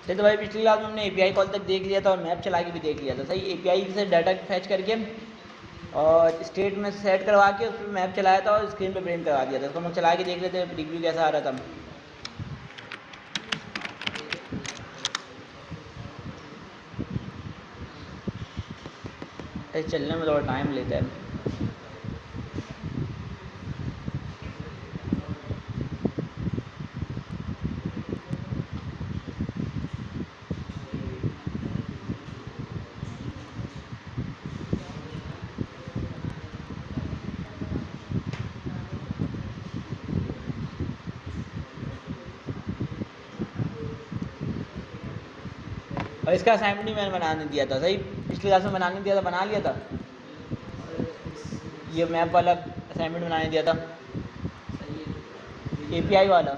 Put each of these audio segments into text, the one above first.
तो भाई पिछली क्लास में हमने एपीआई कॉल तक देख लिया था और मैप चला के भी देख लिया था। सही, एपीआई से डाटा फैच करके और स्टेट में सेट करवा के उस पर मैप चलाया था और स्क्रीन पे प्रिंट करवा दिया था। उसको हम चला के देख लेते हैं रिव्यू कैसा आ रहा था। चलने में थोड़ा टाइम लेता है। और इसका असाइनमेंट भी मैंने बनाने दिया था। सही, पिछली क्लास में बनाने दिया था, बना लिया था। ये मैप वाला असाइनमेंट बनाने दिया था, एपीआई वाला।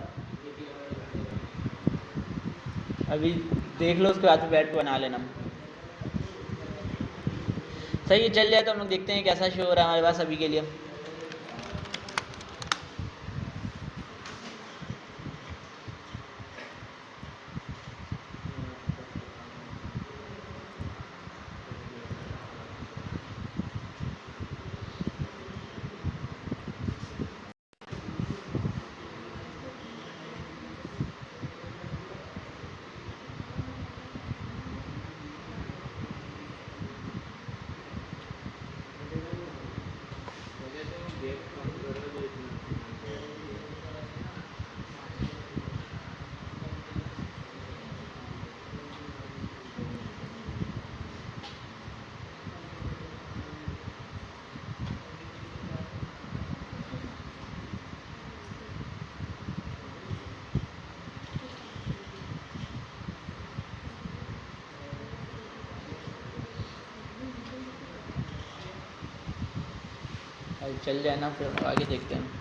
अभी देख लो, उसके बाद बैठ के बना लेना। सही, ये चल जाए तो हम लोग देखते हैं कैसा शो हो रहा है हमारे पास अभी के लिए। चल जाए ना, फिर आगे देखते हैं।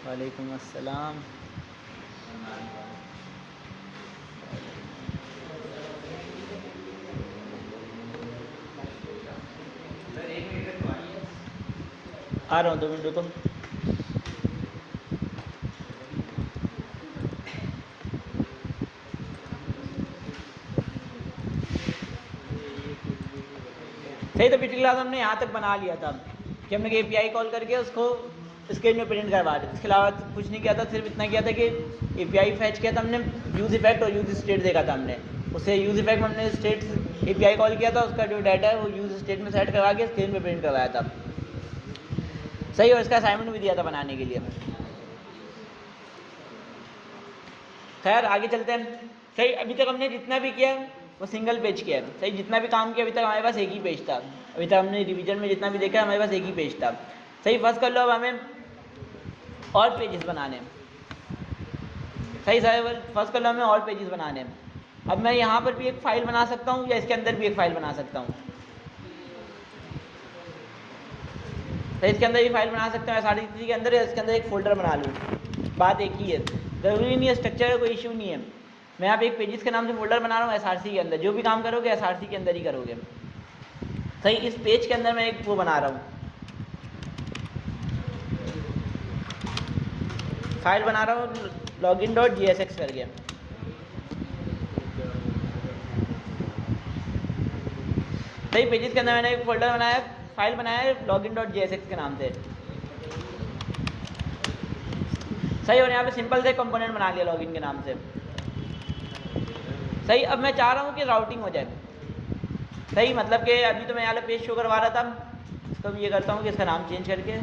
वालेकुम अस्सलाम। आ रहा हूँ, 2 मिनट रुको। सही, तो पिछली क्लास हमने यहाँ तक बना लिया था कि हमने एपीआई कॉल करके उसको स्क्रीन में प्रिंट करवा दिया। इसके अलावा कुछ नहीं किया था, सिर्फ इतना किया था कि एपीआई फैच किया था हमने, यूज इफेक्ट और यूज स्टेट देखा था हमने। उससे यूज इफेक्ट में हमने स्टेट एपीआई कॉल किया था, उसका जो डाटा है वो यूज स्टेट में सेट करवा के स्क्रीन में प्रिंट करवाया था। सही, और इसका असाइनमेंट भी दिया था बनाने के लिए। खैर आगे चलते हैं। सही, अभी तक हमने जितना भी किया वो सिंगल पेज किया है। सही, जितना भी काम किया अभी तक हमारे पास एक ही पेज था। अभी तक हमने रिवीजन में जितना भी देखा हमारे पास एक ही पेज था। सही, फर्स्ट कर लो अब हमें और पेजेस बनाने। सही सही, फर्स्ट कर लो हमें और पेजेस बनाने। अब मैं यहाँ पर भी एक फ़ाइल बना सकता हूँ या इसके अंदर भी एक फ़ाइल बना सकता हूँ। तो इसके अंदर भी फाइल बना सकते हैं SRC के अंदर, या इसके अंदर एक फ़ोल्डर बना लूँ, बात एक ही है। ज़रूरी नहीं है स्ट्रक्चर का, कोई इशू नहीं है। मैं यहाँ पे एक पेजेस के नाम से फोल्डर बना रहा हूँ SRC के अंदर। जो भी काम करोगे SRC के अंदर ही करोगे। सही, इस पेज के अंदर मैं एक वो बना रहा हूँ, फाइल बना रहा हूँ login.jsx करके। सही, पेजेस के अंदर मैंने एक फोल्डर बनाया, फाइल बनाया है login.jsx के नाम से। सही, और यहाँ पे सिंपल से कंपोनेंट बना लिया लॉगिन के नाम से। सही, अब मैं चाह रहा हूँ कि राउटिंग हो जाए। सही, मतलब कि अभी तो मैं यहाँ पेज शो करवा रहा था, इसको भी ये करता हूँ कि इसका नाम चेंज करके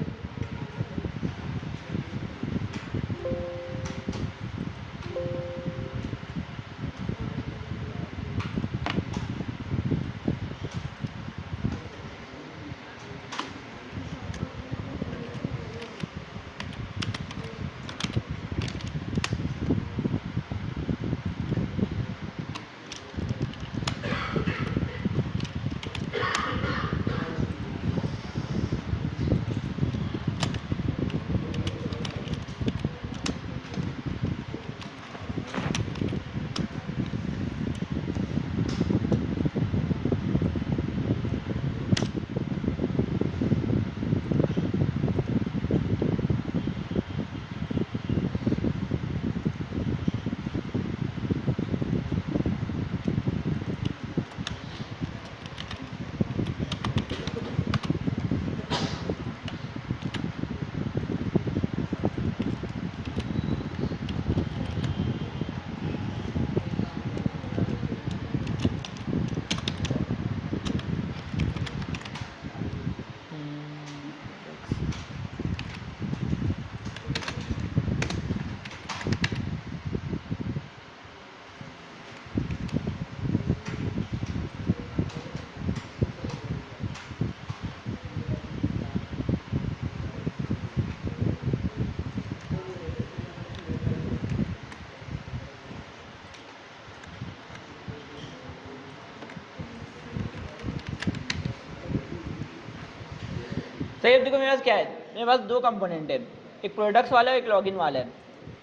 सही, अब देखो मेरे पास क्या है, मेरे पास दो कंपोनेंट है, एक प्रोडक्ट्स वाला है एक लॉगिन वाला है।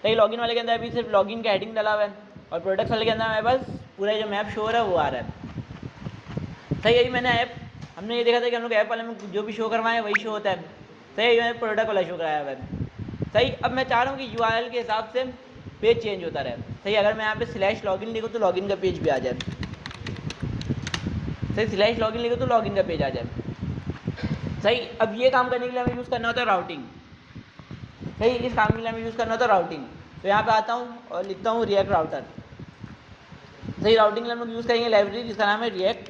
सही, लॉगिन वाले के अंदर अभी सिर्फ लॉगिन का हेडिंग डाला हुआ है और प्रोडक्ट्स वाले के अंदर मेरे पास पूरा जो मैप शो हो रहा है वो आ रहा है। सही, यही मैंने ऐप, हमने ये देखा था कि हम लोग ऐप वाले में जो भी शो करवाएं वही शो होता है। सही, यही मैंने प्रोडक्ट वाला शो कराया हुआ है। सही, अब मैं चाह रहा हूँ कि URL के हिसाब से पेज चेंज होता रहे। सही, अगर मैं यहाँ पे /login लिखूँ तो लॉगिन का पेज भी आ जाए। सही, /login लिखूँ तो लॉगिन का पेज आ जाए। सही, अब ये काम करने के लिए हमें यूज़ करना होता है राउटिंग। सही, इस काम के लिए हमें यूज़ करना होता है राउटिंग। तो यहाँ पे आता हूँ और लिखता हूँ रिएक्ट राउटर। सही, राउटिंग के लिए हम लोग यूज़ करेंगे लाइब्रेरी जिसका नाम है रिएक्ट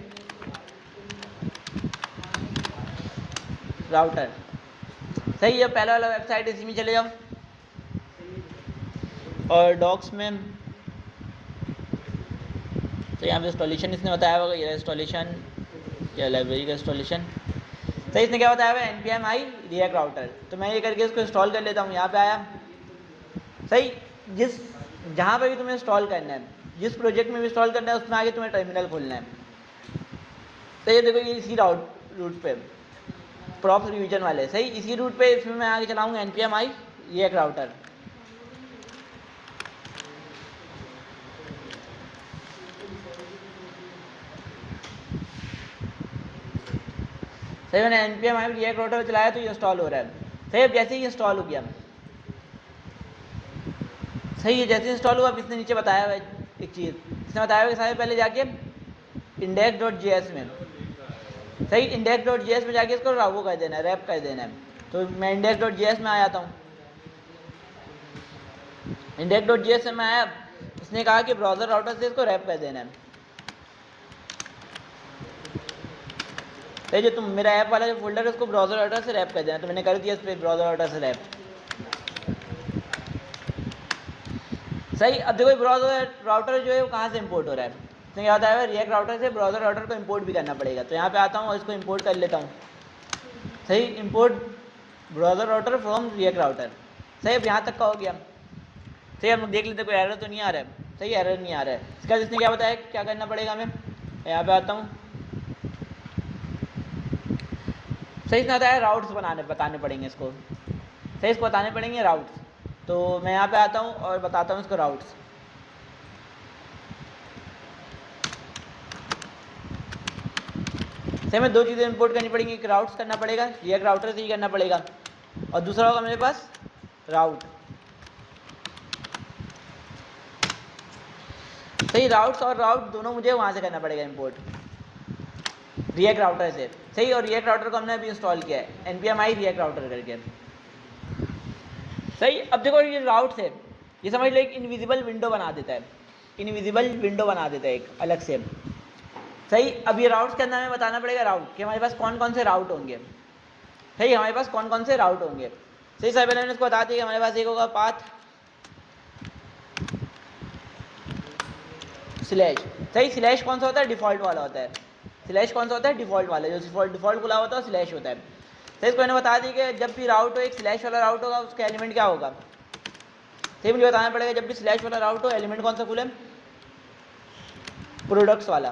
राउटर। सही, ये पहला वाला वेबसाइट, इसी में चले जाओ और डॉक्स में तो यहाँ पे इंस्टॉलेशन इसने बताया होगा, ये इंस्टॉलेशन या लाइब्रेरी का इंस्टॉलेशन। तो इसने क्या बताया हुआ है, npm i रिएक्ट राउटर। तो मैं ये करके इसको इंस्टॉल कर लेता हूँ। यहाँ पे आया। सही, जहाँ पे भी तुम्हें इंस्टॉल करना है, जिस प्रोजेक्ट में भी इंस्टॉल करना है उसमें आगे तुम्हें टर्मिनल खोलना है। तो ये देखो, ये इसी रूट पे प्रॉप रिवीजन वाले। सही, इसी रूट पे इसमें मैं आगे चलाऊँगा npm i रिएक्ट राउटर। सही, मैंने npm i रिएक्ट राउटर चलाया तो ये इंस्टॉल हो रहा है। सही, अब जैसे ही इंस्टॉल हो गया, सही, ये जैसे इंस्टॉल हुआ, अब इसने नीचे बताया हुआ है एक चीज़, इसने बताया हुआ कि सारे पहले जाके index.js में, सही, index.js में जाके इसको वो कर देना है, रैप कर देना है। तो मैं index.js में आ जाता हूँ। index.js में आया, इसने कहा कि ब्राउज़र राउटर से इसको रैप कर देना है। सही, जो तुम मेरा ऐप वाला जो फोल्डर है उसको ब्राउज़र राउटर से रैप कर देना। तो मैंने कर दिया इस पर ब्राउज़र राउटर से रैप। सही, अब देखो ब्राउज़र राउटर जो है वो कहाँ से इंपोर्ट हो रहा है, तो याद आया रिएक्ट राउटर से ब्राउज़र राउटर को इंपोर्ट भी करना पड़ेगा। तो यहाँ पे आता हूँ और इसको इंपोर्ट कर लेता हूँ। सही, import browser router from react router. सही, अब यहाँ तक का हो गया। सही, हम लोग देख लेते कोई एरर तो नहीं आ रहा है। सही, एरर नहीं आ रहा है। इसका जिसने क्या बताया क्या करना पड़ेगा हमें, यहाँ पे आता हूँ। सही, इसने बताया राउट्स बताने पड़ेंगे इसको। सही, इसको बताने पड़ेंगे राउट्स। तो मैं यहाँ पे आता हूँ और बताता हूँ इसको राउट्स। सही, में दो चीज़ें इंपोर्ट करनी पड़ेंगी, एक राउट्स करना पड़ेगा, रिएक्ट राउटर से ही करना पड़ेगा, और दूसरा होगा मेरे पास राउट। सही, राउट्स और राउट दोनों मुझे वहाँ से करना पड़ेगा इंपोर्ट, रिएक्ट राउटर से। सही, और रिएक्ट राउटर को हमने अभी इंस्टॉल किया है npm i रिएक्ट राउटर करके। सही, अब देखो ये राउट्स है, ये समझ लो एक इनविजिबल विंडो बना देता है, इनविजिबल विंडो बना देता है एक अलग से। सही, अब ये राउट्स के अंदर हमें बताना पड़ेगा राउट कि हमारे पास कौन कौन से राउट होंगे। सही, हमारे पास कौन कौन से राउट होंगे। सही, सर मैंने इसको बता दिया कि हमारे पास एक होगा पाथ स्लैश। सही, स्लैश कौन सा होता है, डिफ़ॉल्ट वाला होता है। स्लैश कौन सा होता है, डिफ़ॉल्ट वाला, जो डिफ़ॉल्ट खुला होता है स्लैश होता है। सही, इसको मैंने बता दी कि जब भी राउट हो एक स्लैश वाला राउट होगा, उसका एलिमेंट क्या होगा। सही, मुझे बताना पड़ेगा जब भी स्लैश वाला राउट हो एलिमेंट कौन सा खुले, प्रोडक्ट्स वाला।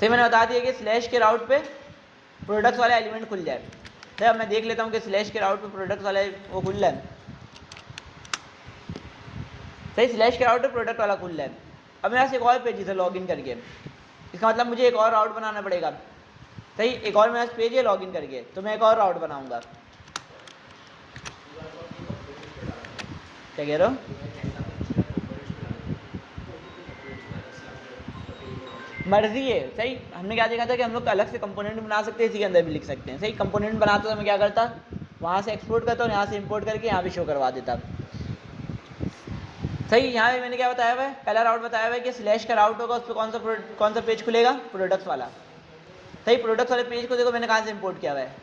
सही, मैंने बता दिया कि स्लैश के राउट पे प्रोडक्ट्स वाला एलिमेंट खुल जाए। सही, अब मैं देख लेता हूँ कि स्लैश के राउट पे प्रोडक्ट्स वाला वो खुल रहा है। सही, स्लैश के राउट पे प्रोडक्ट वाला खुल रहा है। अब मेरे पास एक और पेज है लॉगिन करके, इसका मतलब मुझे एक और राउट बनाना पड़ेगा। सही, एक और मेरे पास पेज है लॉगिन करके, तो मैं एक और राउट बनाऊंगा। क्या कह रहे हो, मर्जी है। सही, हमने क्या देखा था कि हम लोग अलग से कंपोनेंट बना सकते हैं, इसी के अंदर भी लिख सकते हैं। सही, कंपोनेंट बनाता तो मैं क्या करता, वहाँ से एक्सपोर्ट करता और यहाँ से इंपोर्ट करके यहाँ भी शो करवा देता। सही, यहाँ पे मैंने क्या बताया हुआ है, पहला राउट बताया हुआ है कि स्लैश का राउट होगा, उस पर कौन सा पेज खुलेगा, प्रोडक्ट्स वाला। सही, प्रोडक्ट्स वाले पेज को देखो मैंने कहाँ से इंपोर्ट किया हुआ है,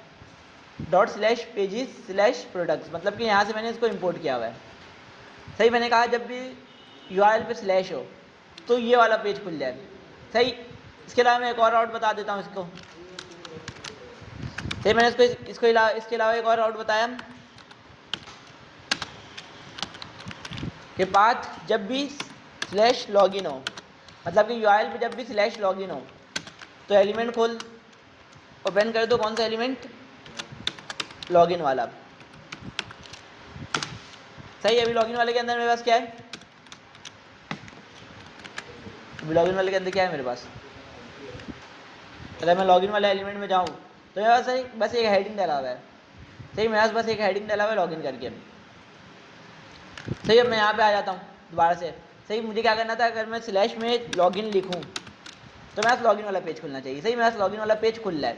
./pages/products, मतलब कि यहाँ से मैंने इसको इंपोर्ट किया हुआ है। सही, मैंने कहा जब भी URL पे स्लैश हो तो ये वाला पेज खुल जाए। सही, इसके अलावा मैं एक और राउट बता देता हूँ इसको। सही, मैंने इसके अलावा एक और राउट बताया कि पाथ जब भी /login हो, मतलब कि URL पे जब भी /login हो तो एलिमेंट खोल। ओपन कर दो कौन सा एलिमेंट, लॉगिन वाला। सही, अभी लॉगिन वाले के अंदर मेरे पास क्या है, अभी लॉगिन वाले के अंदर क्या है मेरे पास, अगर मैं लॉगिन वाले एलिमेंट में जाऊँ तो मेरे पास बस एक हेडिंग डाला हुआ है। सही, मेरे पास बस एक हेडिंग डाला हुआ है लॉगिन करके। सही, अब मैं यहाँ पे आ जाता हूँ दोबारा से। सही, मुझे क्या करना था, अगर मैं स्लैश में लॉगिन लिखूँ तो मेरे पास लॉगिन वाला पेज खुलना चाहिए। सही, मेरे पास लॉगिन वाला पेज खुल रहा है।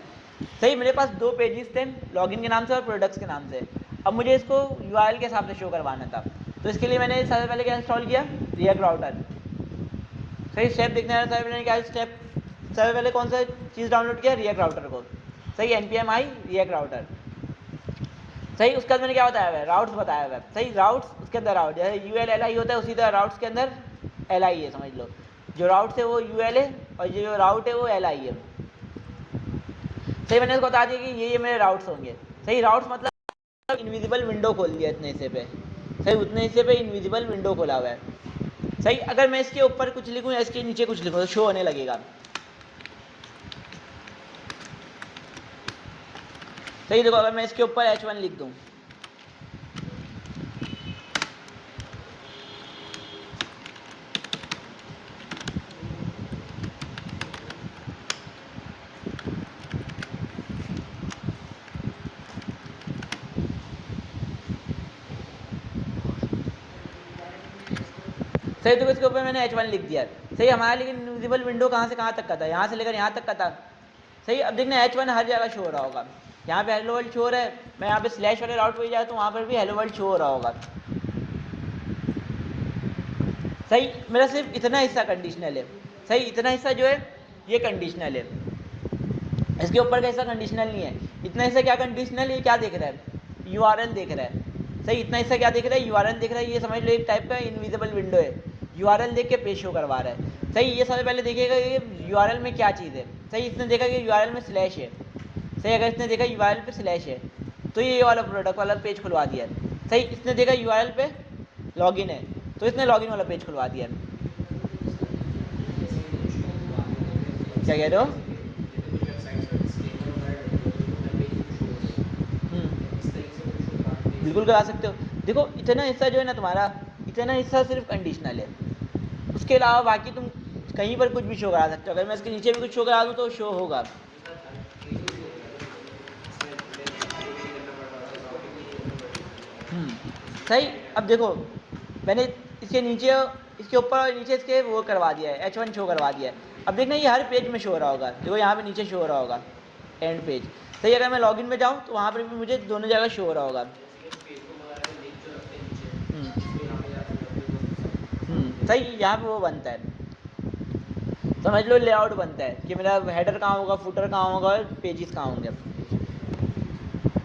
सही, मेरे पास दो पेजेस थे, लॉगिन के नाम से और प्रोडक्ट्स के नाम से। अब मुझे इसको यूआरएल के हिसाब से शो करवाना था, तो इसके लिए मैंने सबसे पहले क्या इंस्टॉल किया, रिएक्ट राउटर। सही, स्टेप देखने वाला सबसे पहले क्या स्टेप, सबसे पहले कौन सा चीज़ डाउनलोड किया, रिएक्ट राउटर को। सही, npm i रिएक्ट राउटर। सही, उसके बाद मैंने क्या बताया हुआ है, राउट्स बताया हुआ है। सही, राउट्स उसके अंदर राउट, जैसे यूएल एल आई होता है उसी तरह राउट्स के अंदर एल आई है, समझ लो। जो राउट्स है वो यूएल है और जो राउट है वो एल आई है। सही, मैंने इसको बता दिया कि ये मेरे राउट्स होंगे। सही, राउट्स मतलब इनविजिबल विंडो खोल दिया इतने हिस्से पे। सही, उतने हिस्से पे इनविजिबल विंडो खोला हुआ है। सही, अगर मैं इसके ऊपर कुछ लिखूँ या इसके नीचे कुछ लिखूँ तो शो होने लगेगा। सही, देखो अगर मैं इसके ऊपर h1 लिख दूँ, सही, तो इसके ऊपर मैंने h1 लिख दिया। सही, हमारा लेकिन इनविजिबल विंडो कहाँ से कहाँ तक का था, यहाँ से लेकर यहाँ तक का था। सही, अब देखना h1 हर जगह शो हो रहा होगा। यहाँ पे हेलो वर्ल्ड शो हो रहा है, मैं यहाँ पे स्लैश वाले राउट पे जाए तो वहाँ पर भी हेलो वर्ल्ड शो हो रहा होगा। सही, मेरा सिर्फ इतना हिस्सा कंडीशनल है। सही, इतना हिस्सा जो है ये कंडीशनल है, इसके ऊपर का हिस्सा कंडीशनल नहीं है। इतना हिस्सा क्या कंडीशनल, ये क्या देख रहा है, यूआरएल देख रहा है। सही, इतना हिस्सा क्या देख रहा है, यूआरएल देख रहा है। ये समझ लो एक टाइप का इनविजिबल विंडो है, यूआरएल देख के पेज शो करवा रहा है। सही, ये सबसे पहले देखिएगा ये यूआरएल में क्या चीज़ है। सही, इसने देखा कि यूआरएल में स्लैश है। सही, अगर इसने देखा यूआरएल पे स्लैश है तो ये वाला प्रोडक्ट वाला पेज खुलवा दिया है। सही, इसने देखा यूआरएल पे लॉगिन है तो इसने लॉगिन वाला पेज खुलवा दिया है। क्या कह रहे हो, बिल्कुल करा सकते हो। देखो इतना हिस्सा जो है ना तुम्हारा, इतना हिस्सा सिर्फ कंडीशनल है, उसके अलावा बाकी तुम कहीं पर कुछ भी शो करा सकते हो। अगर मैं इसके नीचे भी कुछ शो करा दूँ तो शो होगा। सही, अब देखो मैंने इसके नीचे, इसके ऊपर और नीचे इसके वो करवा दिया है, h1 शो करवा दिया है। अब देखना ये हर पेज में शो हो रहा होगा, देखो यहाँ पे नीचे शो हो रहा होगा एंड पेज। सही, अगर मैं लॉगिन में जाऊँ तो वहाँ पर भी मुझे दोनों जगह शो हो रहा होगा। सही, यहाँ पे वो बनता है, समझ लो लेआउट बनता है कि मेरा हेडर कहाँ होगा, फुटर कहाँ होगा और पेजेस कहाँ होंगे।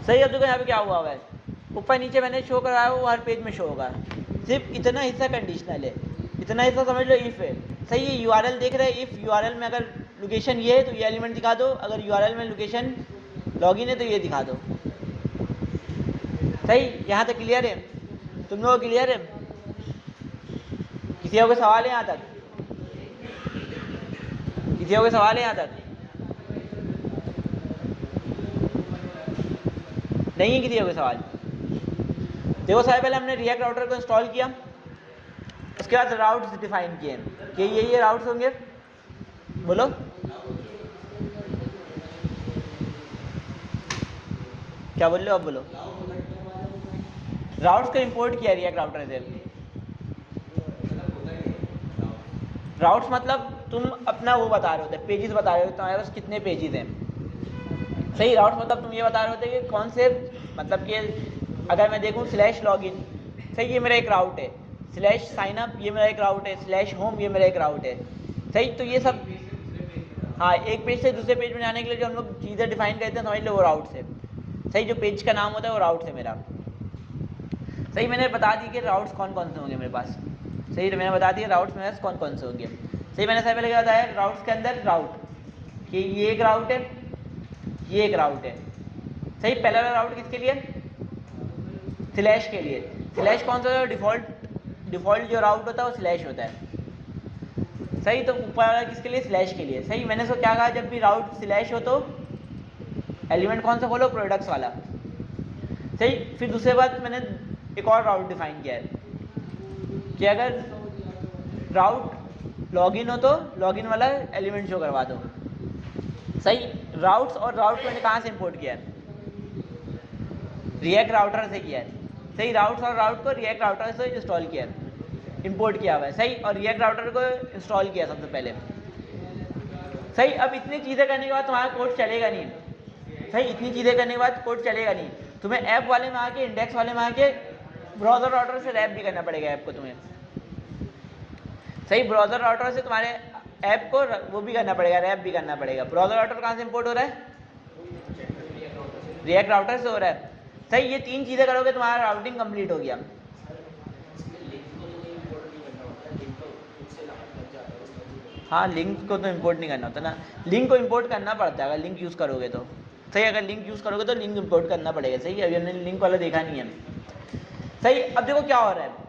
सही, अब देखो यहाँ पे क्या हुआ है, ऊपर नीचे मैंने शो कराया वो हर पेज में शो होगा। सिर्फ इतना हिस्सा कंडीशनल है, इतना हिस्सा समझ लो इफ़ है। सही, ये यूआरएल देख रहे हैं, इफ़ यूआरएल में अगर लोकेशन ये है तो ये एलिमेंट दिखा दो, अगर यूआरएल में लोकेशन लॉगिन है तो ये दिखा दो। सही, यहाँ तक क्लियर है, तुम लोगों को क्लियर है, किसी और कोई सवाल है यहाँ तक, किसी और कोई सवाल है यहाँ तक, नहीं है किसी और कोई सवाल। देखो सबसे पहले हमने रिएक्ट राउटर को इंस्टॉल किया, उसके बाद राउट्स डिफाइन किए कि ये राउट्स होंगे। बोलो, क्या बोल रहे हो, अब बोलो। राउट्स को इंपोर्ट किया रिएक्ट राउटर से। राउट्स मतलब तुम अपना वो बता रहे होते, पेजेस बता रहे हो तुम्हारे पास कितने पेजेस हैं। सही, राउट्स मतलब तुम ये बता रहे होते कि कौन से, मतलब कि अगर मैं देखूं स्लैश लॉगिन, सही ये मेरा एक राउट है, स्लैश साइनअप ये मेरा एक राउट है, स्लैश होम ये मेरा एक राउट है। सही, तो ये सब, हाँ, एक पेज से दूसरे पेज में जाने के लिए जो हम लोग चीज़ें डिफाइन करते हैं समझ लो वो राउट्स है। सही, जो पेज का नाम होता है वो राउट्स है मेरा। सही, मैंने बता दी कि राउट्स कौन कौन से होंगे मेरे पास। सही, तो मैंने बता दिया राउट्स मेरे पास कौन कौन से होंगे। सही, मैंने सबसे पहले क्या बताया राउट्स के अंदर राउट कि ये एक राउट है, ये एक राउट है। सही, पहला वाला राउट किसके लिए, स्लैश के लिए। स्लैश कौन सा, डिफ़ॉल्ट जो राउट होता है वो स्लैश होता है। सही, तो ऊपर वाला किसके लिए, स्लैश के लिए। सही, मैंने इसको क्या कहा, जब भी राउट स्लैश हो तो एलिमेंट कौन सा खोलो, प्रोडक्ट्स वाला। सही, फिर दूसरे बात मैंने एक और राउट डिफाइन किया है कि अगर राउट लॉगिन हो तो लॉगिन वाला एलिमेंट शो करवा दो। सही, राउट्स और राउट मैंने कहाँ से इंपोर्ट किया है, रिएक्ट राउटर से किया है। सही, राउट्स और राउट को रिएक्ट राउटर से इंस्टॉल किया है, इंपोर्ट किया हुआ है। सही, और रिएक्ट राउटर को इंस्टॉल किया सबसे पहले। सही, अब इतनी चीज़ें करने के बाद तुम्हारा कोड चलेगा नहीं। सही, इतनी चीज़ें करने के बाद कोड चलेगा नहीं, तुम्हें ऐप वाले में आके, इंडेक्स वाले में आके ब्राउज़र राउटर से रैप भी करना पड़ेगा ऐप को तुम्हें। सही, ब्राउज़र राउटर से तुम्हारे ऐप को वो भी करना पड़ेगा, रैप भी करना पड़ेगा। ब्राउज़र राउटर कहाँ से इंपोर्ट हो रहा है, रिएक्ट राउटर से हो रहा है। सही, ये तीन चीज़ें करोगे तुम्हारा राउटिंग कंप्लीट हो गया। हाँ, लिंक को तो इंपोर्ट नहीं करना होता ना, लिंक को इंपोर्ट करना पड़ता है अगर लिंक यूज़ करोगे तो। सही, अगर लिंक यूज़ करोगे तो लिंक इंपोर्ट करना पड़ेगा। सही, अभी हमने लिंक वाला देखा नहीं है। सही, अब देखो क्या हो रहा है,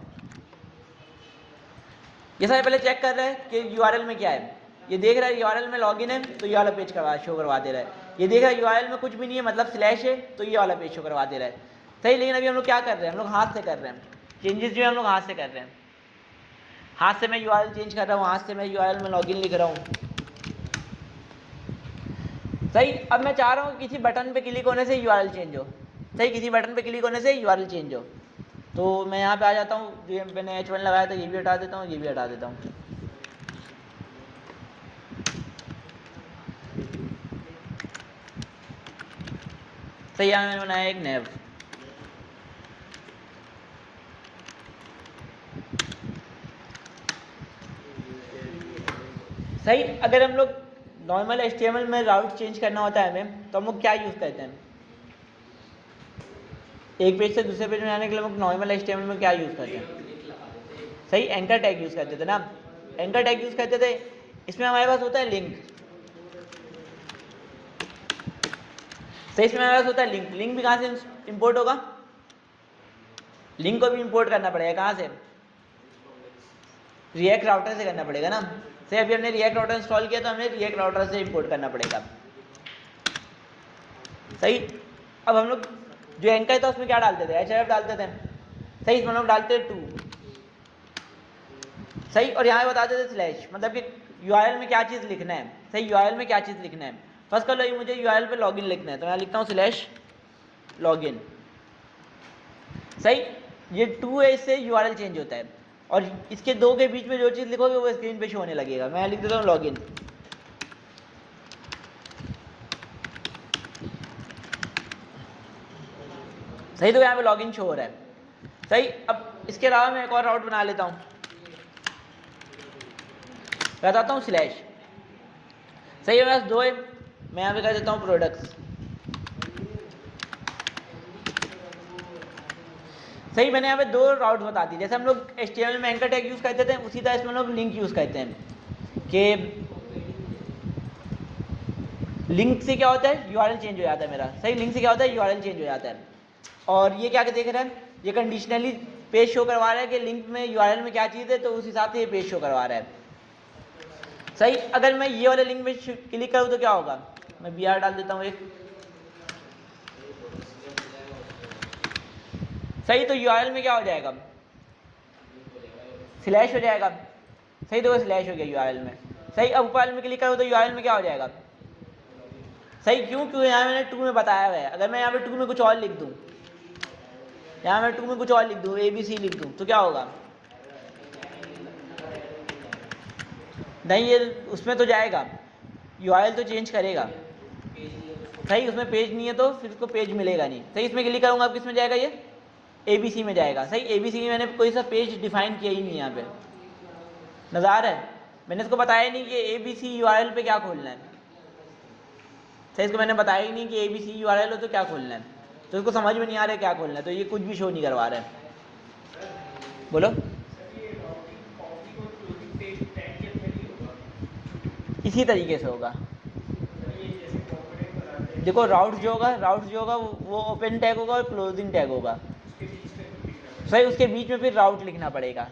ये सारे पहले चेक कर रहे हैं कि यूआरएल में क्या है। ये देख रहा है यूआरएल में लॉगिन है तो ये वाला पेज शो करवा दे रहा है। ये देख रहा है यूआरएल में कुछ भी नहीं है, मतलब स्लैश है, तो ये वाला पेज शो करवा दे रहा है। सही, लेकिन अभी हम लोग क्या कर रहे हैं, हम लोग हाथ से कर रहे हैं चेंजेस, जो है हम लोग हाथ से कर रहे हैं। हाथ से मैं यूआरएल चेंज कर रहा हूँ, हाथ से मैं यूआरएल में लॉगिन लिख रहा हूँ। सही, अब मैं चाह रहा हूँ किसी बटन पे क्लिक होने से यूआरएल चेंज हो। सही, किसी बटन पे क्लिक होने से यूआरएल चेंज हो, तो मैं यहाँ पे आ जाता हूँ, जो मैंने H1 लगाया था ये भी हटा देता हूँ, ये भी हटा देता हूँ। सही, यहाँ मैंने बनाया एक नेव। सही, अगर हम लोग नॉर्मल HTML में राउट चेंज करना होता है हमें, तो हम लोग क्या यूज़ करते हैं, एक पेज से दूसरे पेज में आने के लिए हम लोग नॉर्मल HTML में क्या यूज़ करते हैं, सही, एंकर टैग यूज़ करते थे ना, एंकर टैग यूज़ करते थे। इसमें हमारे पास होता है लिंक। सही, इसमें हमारे पास होता है लिंक। लिंक भी कहाँ से इंपोर्ट होगा, लिंक को भी इंपोर्ट करना पड़ेगा, कहाँ से, रिएक्ट राउटर से करना पड़ेगा ना। सही, अभी हमने रिएक्ट राउटर इंस्टॉल किया तो हमें रिएक्ट राउटर से इंपोर्ट करना पड़ेगा। सही, अब हम लोग जो एंकर था उसमें क्या डालते थे, href डालते थे। सही, इसमें हम लोग डालते थे 2। सही, और यहाँ बताते थे स्लैश, मतलब कि यूआरएल में क्या चीज़ लिखना है। सही, यूआरएल में क्या चीज़ लिखना है, फर्स्ट कर लो, मुझे यूआरएल पे लॉगिन लिखना है तो मैं लिखता हूँ स्लैश लॉगिन। सही, ये 2 है, इससे यूआरएल चेंज होता है, और इसके 2 के बीच में जो चीज़ लिखोगे वो स्क्रीन पे शो होने लगेगा। मैं लिख देता हूँ लॉगिन। सही, तो यहाँ पे लॉगिन शो हो रहा है। सही, अब इसके अलावा मैं एक और राउट बना लेता हूँ, बताता हूँ स्लैश। सही है, मेरे पास 2 है, मैं यहाँ पे कर देता हूँ प्रोडक्ट्स। सही, मैंने यहाँ पे 2 राउट बता दी। जैसे हम लोग HTML में एंकर टैग यूज़ करते थे, उसी तरह इसमें हम लोग लिंक यूज़ करते हैं कि लिंक से क्या होता है, यूआरएल चेंज हो जाता है मेरा। सही, लिंक से क्या होता है, यूआरएल चेंज हो जाता है। और ये क्या देख रहा है, ये कंडीशनली पेज शो करवा रहा है कि लिंक में यूआरएल में क्या चीज़ है, तो उस हिसाब से ये पेज शो करवा रहा है। सही, अगर मैं ये वाले लिंक में क्लिक करूँ तो क्या होगा, मैं br डाल देता हूँ एक। सही, तो यूआरएल में क्या हो जाएगा, स्लैश हो जाएगा। सही, तो स्लैश हो गया यूआरएल में। सही, अब ऊपर में क्लिक करूँ तो यूआरएल में क्या हो जाएगा, सही, क्यों यहाँ मैंने 2 में बताया हुआ है। अगर मैं यहाँ पे 2 में कुछ और लिख दूँ, यहाँ मैं 2 में कुछ और लिख दूँ, ABC लिख दूँ, तो क्या होगा, नहीं, ये उसमें तो जाएगा, यूआरएल तो चेंज करेगा। सही, उसमें पेज नहीं है तो फिर उसको पेज मिलेगा नहीं। सही, इसमें क्लिक करूँगा अब किस में जाएगा, ये ABC में जाएगा। सही, ABC में मैंने कोई सा पेज डिफाइन किया ही नहीं, यहाँ पे नज़र आ रहा है, मैंने इसको बताया नहीं कि ABC यूआरएल पे क्या खोलना है। सही, इसको मैंने बताया ही नहीं कि ABC यूआरएल हो तो क्या खोलना है, तो इसको समझ में नहीं आ रहा है क्या खोलना है, तो ये कुछ भी शो नहीं करवा रहा है। बोलो, इसी तरीके से होगा। देखो, राउट जो होगा वो ओपन टैग होगा और क्लोजिंग टैग होगा। सही, उसके बीच में फिर राउट लिखना पड़ेगा।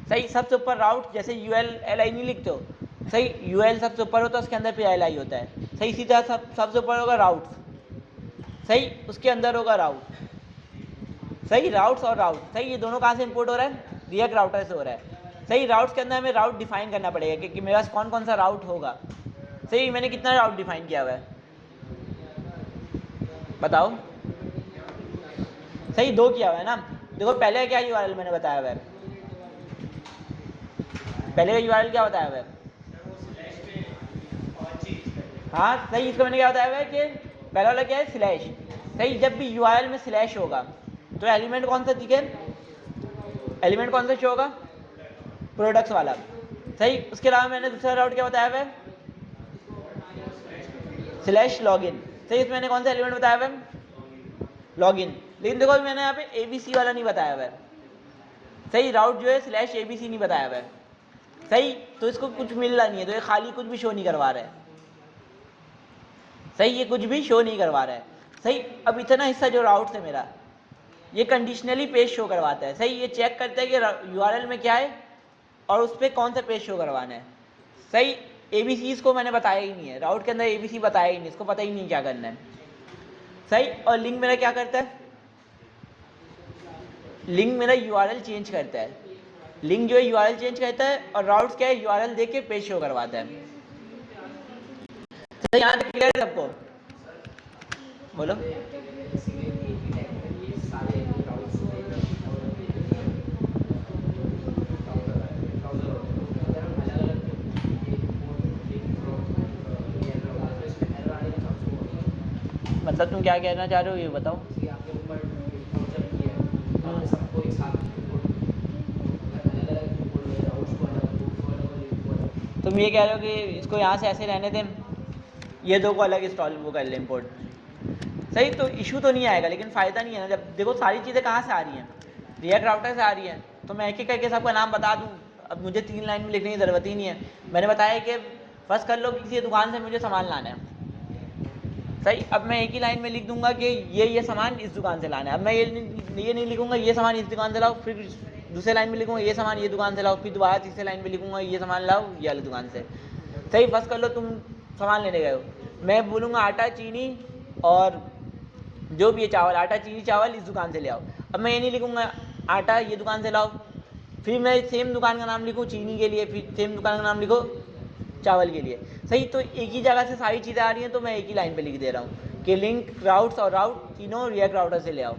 सही, सबसे ऊपर राउट, जैसे ULLI नहीं लिखते हो, सही, UL सबसे ऊपर होता है, उसके अंदर फिर LI होता है। सही, इसी तरह सबसे ऊपर होगा राउट, सही, उसके अंदर होगा राउट। सही, राउट्स और राउट, सही, ये दोनों कहाँ से इंपोर्ट हो रहा है? रिएक्ट राउटर से हो रहा है। सही, राउट्स के अंदर हमें राउट डिफाइन करना पड़ेगा कि मेरे पास कौन कौन सा राउट होगा। सही, मैंने कितना राउट डिफाइन किया हुआ है बताओ? सही, 2 किया हुआ है ना। देखो पहले क्या यूआरएल मैंने बताया हुआ है, पहले का यूआरएल क्या बताया हुआ है? हाँ सही, इसको मैंने क्या बताया हुआ है कि पहला वाला क्या है? स्लैश। सही, जब भी यूआरएल में स्लैश होगा तो एलिमेंट कौन सा दिखे? एलिमेंट कौन सा शो होगा? प्रोडक्ट्स वाला। सही, उसके अलावा मैंने दूसरा राउट क्या बताया हुआ है? Slash login. सही, इसमें मैंने कौन सा एलिमेंट बताया हुआ है? लॉगिन। लेकिन देखो मैंने यहाँ पे एबीसी वाला नहीं बताया हुआ है। सही, राउट जो है स्लैश एबीसी नहीं बताया हुआ है। सही, तो इसको कुछ मिल रहा नहीं है, तो ये खाली कुछ भी शो नहीं करवा रहा है। सही, ये कुछ भी शो नहीं करवा रहा है। सही, अब इतना हिस्सा जो राउट है मेरा, ये कंडीशनली पेज शो करवाता है। सही, ये चेक करता है कि यूआरएल में क्या है और उस पर कौन सा पेज शो करवाना है। सही, एबीसी को मैंने बताया ही नहीं है, राउट के अंदर एबीसी बताया ही नहीं, इसको पता ही नहीं क्या करना है। सही, और लिंक मेरा क्या करता है? लिंक मेरा यूआरएल चेंज करता है। लिंक जो है यूआरएल चेंज करता है और राउट्स क्या है? यूआरएल देख के पेज शो करवाता है। सही, यहाँ तक क्लियर है सबको? बोलो। मतलब तुम क्या कहना चाह रहे हो ये बताओ? तुम ये कह रहे हो कि इसको यहाँ से ऐसे रहने दें, ये दो को अलग इंस्टॉल वो कर लें इंपोर्ट। सही, तो इशू तो नहीं आएगा, लेकिन फ़ायदा नहीं है ना। जब देखो सारी चीज़ें कहाँ से आ रही हैं? रिएक्ट राउटर से आ रही हैं, तो मैं एक एक करके सबका नाम बता दूँ, अब मुझे 3 लाइन में लिखने की ज़रूरत ही नहीं है। मैंने बताया कि फर्स्ट कर लो किसी दुकान से मुझे सामान लाना है। सही, अब मैं एक ही लाइन में लिख दूंगा कि ये सामान इस दुकान से लाना है। अब मैं ये नहीं लिखूंगा ये सामान इस दुकान से लाओ, फिर दूसरे लाइन में लिखूंगा ये सामान ये दुकान से लाओ, फिर दोबारा तीसरे लाइन में लिखूंगा ये सामान लाओ ये वाली दुकान से। सही, फर्स्ट कर लो तुम सामान लेने गए हो, मैं बोलूँगा आटा चीनी और जो भी है चावल, आटा चीनी चावल इस दुकान से ले आओ। अब मैं ये नहीं लिखूंगा आटा ये दुकान से लाओ, फिर मैं सेम दुकान का नाम लिखूँ चीनी के लिए, फिर सेम दुकान का नाम लिखो चावल के लिए। सही, तो एक ही जगह से सारी चीज़ें आ रही हैं, तो मैं एक ही लाइन पे लिख दे रहा हूँ कि लिंक राउट्स और राउट तीनों रिएक्ट राउटर से ले आओ।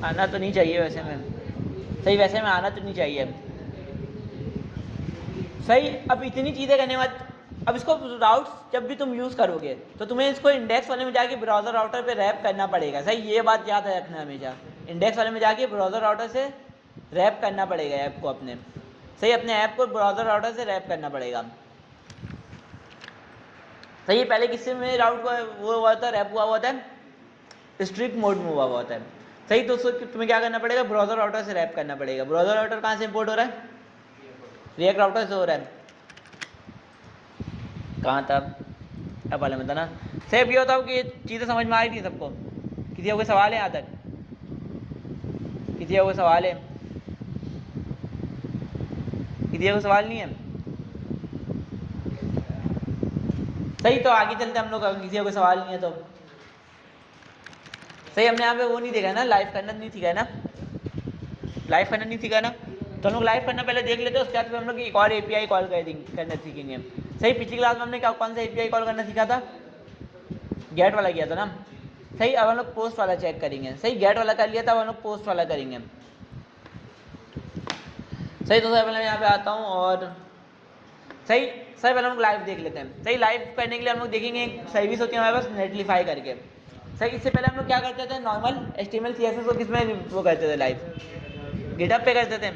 आना तो नहीं चाहिए वैसे में। सही, वैसे में आना तो नहीं चाहिए। सही, अब इतनी चीज़ें करने के बाद अब इसको राउट्स जब भी तुम यूज़ करोगे तो तुम्हें इसको इंडेक्स वाले में जाके ब्राउज़र राउटर पे रैप करना पड़ेगा। सही, ये बात याद रखना हमेशा, इंडेक्स वाले में जाके ब्राउज़र राउटर से रैप करना पड़ेगा ऐप को अपने। सही, अपने ऐप को ब्राउज़र राउटर से रैप करना पड़ेगा। सही, पहले किससे में राउट वो हुआ था, रैप हुआ था? स्ट्रिक्ट मोड में हुआ था। सही, तो तुम्हें क्या करना पड़ेगा? ब्राउज़र राउटर से रैप करना पड़ेगा। ब्राउज़र राउटर कहाँ से इंपोर्ट हो रहा है? रिएक्ट राउटर से हो रहा है। कहाँ था? अब वाले में था ना। सेफ ये होता हूँ कि चीज़ें समझ में आ रही थी सबको? किसी का कोई सवाल है यहाँ तक? किसी का कोई सवाल है? किसी का कोई सवाल नहीं है? सही, तो आगे चलते हम लोग, किसी का कोई सवाल नहीं है तो सही। हमने यहाँ पे वो नहीं देखा ना, लाइव करना नहीं सीखा है ना, लाइव करना नहीं सीखा ना, तो हम लोग लाइव करना पहले देख लेते हैं, उसके बाद हम लोग एक और एपीआई कॉल करना सीखेंगे। सही, पिछली क्लास में हमने क्या कौन सा एपीआई कॉल करना सीखा था? गेट वाला किया था ना। सही, अब हम लोग पोस्ट वाला चेक करेंगे। सही, गेट वाला कर लिया था, अब हम लोग पोस्ट वाला करेंगे। सही, तो सर मैं यहाँ पे आता हूँ और सही सर पहले हम लोग लाइव देख लेते हैं। सही, लाइव करने के लिए हम लोग देखेंगे एक सर्विस होती है हमारे पास नेटलीफाई करके। सही, इससे पहले हम लोग क्या करते थे? नॉर्मल HTML CSS को किसमें वो करते थे? लाइव गिटहब पे करते थे।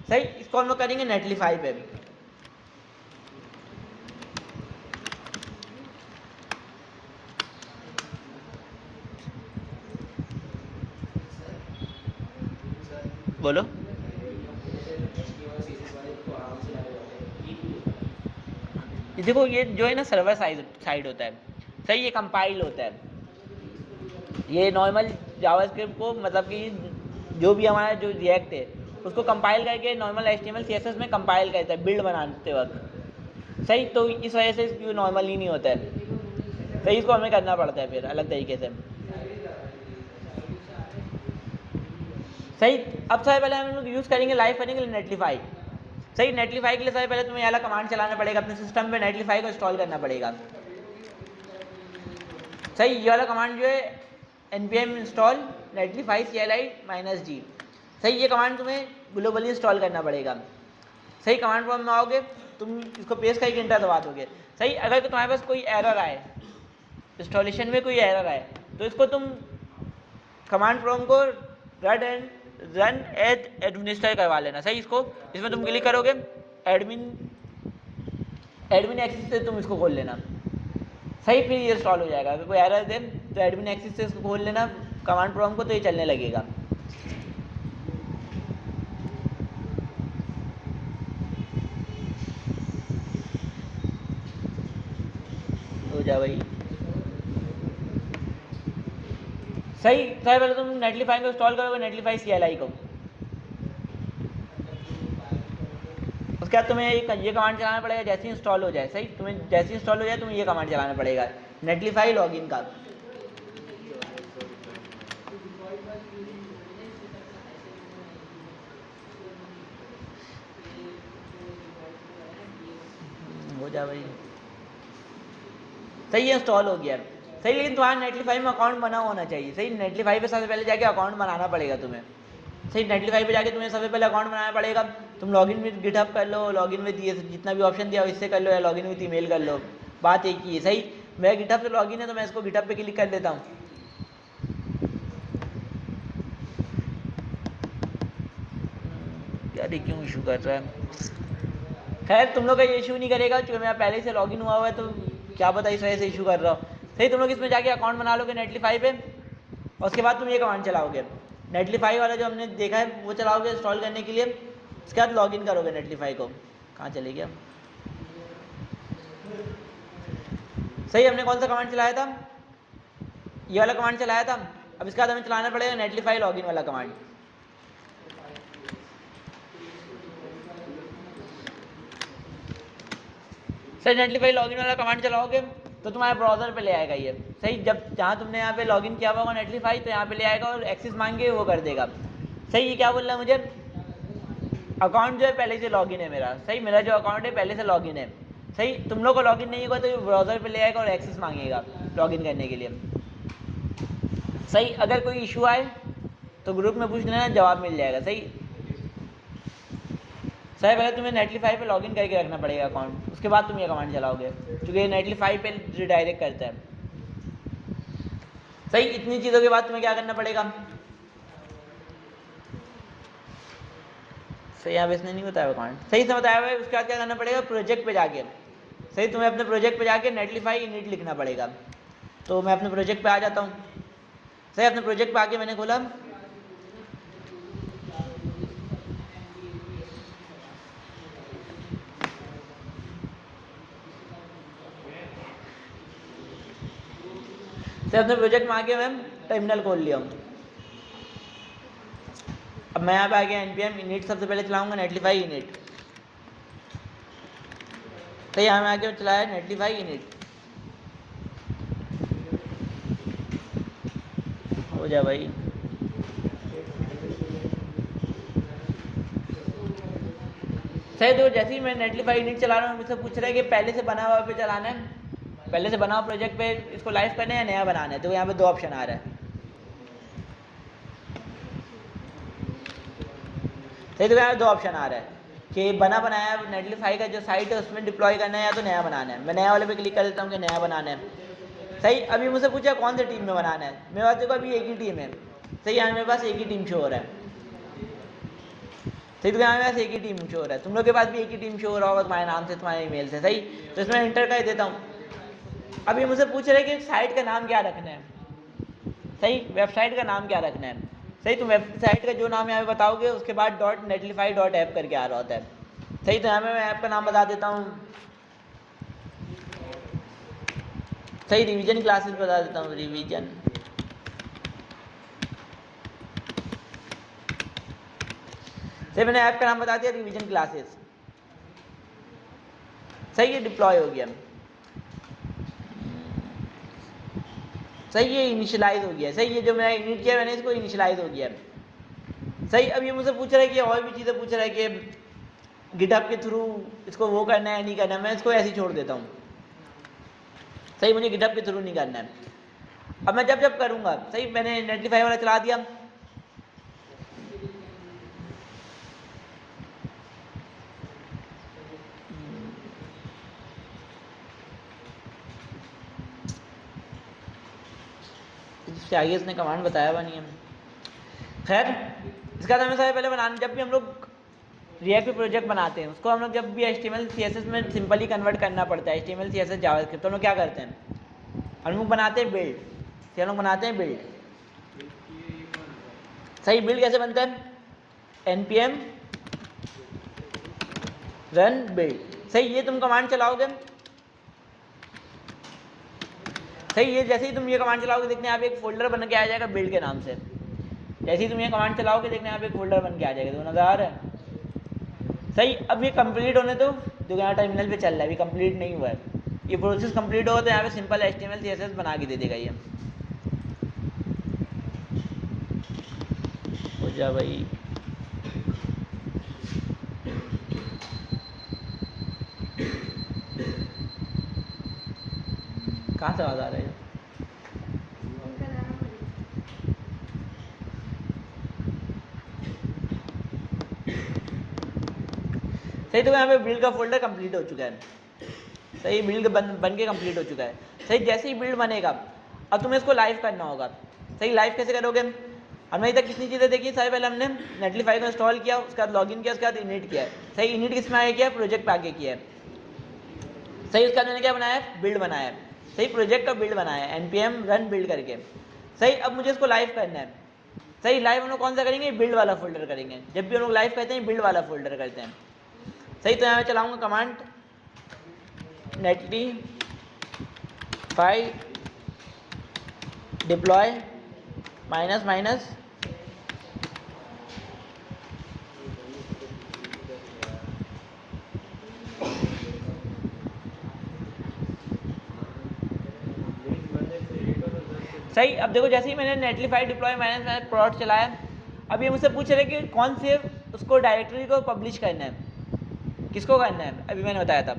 सही, इसको हम लोग करेंगे नेटलीफाई पे। बोलो। देखो ये जो है ना सर्वर साइड होता है। सही, ये कंपाइल होता है। ये नॉर्मल जावास्क्रिप्ट को मतलब कि जो भी हमारा जो रिएक्ट है उसको कंपाइल करके नॉर्मल HTML CSS में कंपाइल करता है बिल्ड बनाते वक्त। सही, तो इस वजह से इसकी नॉर्मल ही नहीं होता है। सही, इसको हमें करना पड़ता है फिर अलग तरीके से। सही, अब सबसे पहले हम लोग यूज़ करेंगे लाइव करने के लिए नेटलीफाई। सही, नेटलीफाई के लिए सबसे पहले तुम्हें ये वाला कमांड चलाना पड़ेगा, अपने सिस्टम पे नेटलीफाई को इंस्टॉल करना पड़ेगा। सही, ये वाला कमांड जो है npm इंस्टॉल नेटलीफाई CLI-G। सही, ये कमांड तुम्हें ग्लोबली इंस्टॉल करना पड़ेगा। सही, कमांड प्रॉम्प्ट में आओगे, तुम इसको पेस्ट करके इंटर दबा दोगे। सही, अगर तो तुम्हारे पास कोई एरर आए, इंस्टॉलेशन में कोई एरर आए, तो इसको तुम कमांड प्रॉम्प्ट को रन एज एडमिनिस्टर करवा लेना। सही, इसमें तुम क्लिक करोगे, एडमिन एक्सेस से तुम इसको खोल लेना। सही, फिर ये इंस्टॉल हो जाएगा। अगर कोई एरर दे तो एडमिन एक्सेस से इसको खोल लेना कमांड प्रॉम्प्ट को, तो ये चलने लगेगा। हो जा भाई। सही, पहले तुम नेटलीफाई को इंस्टॉल करोगे, नेटलीफाई CLI को। उसके बाद तुम्हें ये कमांड चलाना पड़ेगा जैसे ही इंस्टॉल हो जाए। सही, तुम्हें जैसे ही इंस्टॉल हो जाए तुम्हें ये कमांड चलाना पड़ेगा, नेटलीफाई लॉगिन का। हो जा भाई। सही, ये इंस्टॉल हो गया। सही, लेकिन तुम्हारा नेटलीफाई में अकाउंट बना होना चाहिए। सही, नेटलीफाई पे सबसे पहले जाके अकाउंट बनाना पड़ेगा तुम्हें। सही, नेटलीफाई पे जाके तुम्हें सबसे पहले अकाउंट बनाना पड़ेगा। तुम लॉगिन विद गिटहब कर लो, लॉगिन विद ये जितना भी ऑप्शन दिया इससे कर लो, या लॉगिन विद ईमेल कर लो, बात एक ही है। सही, मेरा गिटहब से लॉगिन है तो मैं इसको गिटहब पे क्लिक कर देता हूँ। क्या देखिए क्यों इशू कर रहा है। खैर, तुम लोग का ये इशू नहीं करेगा क्योंकि मेरा पहले से लॉगिन हुआ हुआ है, तो क्या पता इस वजह से इशू कर रहा हो। सही, तुम लोग इसमें जाके अकाउंट बना लोगे नेटलीफाई पे, और उसके बाद तुम ये कमांड चलाओगे, नेटलीफाई वाला जो हमने देखा है वो चलाओगे इंस्टॉल करने के लिए। उसके बाद लॉगिन करोगे नेटलीफाई को। कहाँ चले गया। सही, हमने कौन सा कमांड चलाया था, ये वाला कमांड चलाया था। अब इसके बाद हमें चलाना पड़ेगा नेटलीफाई लॉगिन वाला कमांड। सही, नेटलीफाई लॉगिन वाला कमांड चलाओगे तो तुम्हारे ब्राउजर पे ले आएगा ये। सही, जब जहाँ तुमने यहाँ पे लॉगिन किया हुआ होगा नेटलीफाई, तो यहाँ पे ले आएगा और एक्सेस मांगे वो कर देगा। सही, ये क्या बोल रहा है मुझे, अकाउंट जो है पहले से लॉगिन है मेरा। सही, मेरा जो अकाउंट है पहले से लॉगिन है। सही, तुम लोग को लॉगिन नहीं होगा तो ये ब्राउजर पे ले आएगा और एक्सेस मांगेगा लॉगिन करने के लिए। सही, अगर कोई इशू आए तो ग्रुप में पूछ लेना, जवाब मिल जाएगा। सही, पहले तुम्हें नेटलीफाई पे लॉगिन करके रखना पड़ेगा अकाउंट, उसके बाद तुम ये कमांड चलाओगे क्योंकि ये नेटलीफाई पे रिडायरेक्ट करता है। सही, इतनी चीज़ों के बाद तुम्हें क्या करना पड़ेगा। सही, यहाँ पे इसने नहीं बताया कमांड, सही से बताया हुआ है। उसके बाद क्या करना पड़ेगा, प्रोजेक्ट पे जाके। सही, तुम्हें अपने प्रोजेक्ट पे जाके नेटलीफाई इनिट लिखना पड़ेगा। तो मैं अपने प्रोजेक्ट पे आ जाता हूँ। सही, अपने प्रोजेक्ट पे आके मैंने खोला, तो अपने प्रोजेक्ट में आके मैं टर्मिनल खोल लिया हूँ। अब मैं यहाँ पे आके npm init सबसे पहले चलाऊंगा नेटलीफाई init। तो यहाँ में आके चलाया नेटलीफाई init। हो जा भाई। सही, तो जैसे ही मैं नेटलीफाई init चला रहा हूँ मुझसे पूछ रहा है कि पहले से बना हुआ पे चलाना है, पहले से बना हुआ प्रोजेक्ट पे इसको लाइव करना है या नया बनाना है। तो यहाँ पे दो ऑप्शन आ रहा है। सही, तो यहाँ पे दो ऑप्शन आ रहा है कि बना बनाया नेटलीफाई का जो साइट है उसमें डिप्लॉय करना है या तो नया बनाना है। मैं नया वाले पे क्लिक कर देता हूँ कि नया बनाना है। सही, अभी मुझसे पूछा कौन सी टीम में बनाना है, मेरे पास देखो अभी एक ही टीम है। सही, यहाँ मेरे पास एक ही टीम शो हो रहा है। सही, तो यहाँ मेरे पास एक ही टीम शो हो रहा है, तुम लोग के पास भी एक ही टीम शो हो रहा होगा तुम्हारे नाम से, तुम्हारे ईमेल से। सही, तो इसमें इंटर कर देता हूँ। अभी मुझसे पूछ रहे कि साइट का नाम क्या रखना है। सही, वेबसाइट का नाम क्या रखना है। सही, तो वेबसाइट का जो नाम यहाँ पे बताओगे उसके बाद .netlify.app करके आ रहा होता है। सही, तो यहाँ मैं ऐप का नाम बता देता हूँ। सही, रिवीजन क्लासेस बता देता हूँ, रिवीजन। सही, मैंने ऐप का नाम बता दिया रिवीजन क्लासेस। सही, ये डिप्लॉय हो गया। सही, ये इनिशियलाइज हो गया। सही, ये जो मैंने इनिट किया मैंने इसको इनिशियलाइज हो गया। सही, अब ये मुझसे पूछ रहा है कि और भी चीज़ें पूछ रहा है कि गिटहब के थ्रू इसको वो करना है नहीं करना है, मैं इसको ऐसे ही छोड़ देता हूँ। सही, मुझे गिटहब के थ्रू नहीं करना है। अब मैं जब जब करूँगा, सही, मैंने नेटलीफाई वाला चला दिया, इससे आगे इसने कमांड बताया हुआ नहीं है। खैर, इसका बाद हमें सबसे पहले बनाना, जब भी हम लोग रिएक्ट पे प्रोजेक्ट बनाते हैं उसको हम लोग जब भी HTML CSS में सिंपली कन्वर्ट करना पड़ता है, HTML CSS जावास्क्रिप्ट, तो हम लोग क्या करते हैं, हम लोग बनाते हैं बिल्ड। हम लोग बनाते हैं बिल्ड। सही, बिल्ड कैसे बनता है, npm रन बिल्ड। सही, ये तुम कमांड चलाओगे, सही, ये जैसे ही तुम ये कमांड चलाओगे देखने आप एक फोल्डर बन के आ जाएगा बिल्ड के नाम से। जैसे ही तुम ये कमांड चलाओगे देखने आप एक फोल्डर बन के आ जाएगा, तो नजर आ रहा है। सही, अब ये कंप्लीट होने दो, जो यहाँ टर्मिनल पे चल रहा है अभी कंप्लीट नहीं हुआ है। ये प्रोसेस कंप्लीट होगा तो यहाँ पे सिंपल HTML CSS बना के दे देगा ये। हो जा भाई, कहाँ से आवाज आ रहा है? सही, तो यहाँ पे बिल्ड का फोल्डर कंप्लीट हो चुका है। सही, बिल्ड बन के कंप्लीट हो चुका है। सही, जैसे ही बिल्ड बनेगा अब तुम्हें इसको लाइव करना होगा। सही, लाइव कैसे करोगे, हमने अभी तक कितनी चीज़ें देखी। सही, पहले हमने नेटलीफाई को इंस्टॉल किया, उसके बाद लॉगिन किया, उसके बाद इनिट किया है। सही, इनिट किस में आगे किया, प्रोजेक्ट पे आगे किया है। सही, उसके बाद मैंने क्या बनाया है, बिल्ड बनाया है। सही, प्रोजेक्ट का बिल्ड बनाया है npm रन बिल्ड करके। सही, अब मुझे इसको लाइव करना है। सही, लाइव हम लोग कौन सा करेंगे, बिल्ड वाला फोल्डर करेंगे। जब भी हम लोग लाइव करते हैं बिल्ड वाला फोल्डर करते हैं। सही, तो यहाँ मैं चलाऊंगा कमांड नेटलीफाई डिप्लॉय --। सही, अब देखो जैसे ही मैंने नेटलीफाई डिप्लॉय --- चलाया, अब ये मुझसे पूछ रहे कि कौन से उसको डायरेक्टरी को पब्लिश करना है, किसको करना है। अभी मैंने बताया था,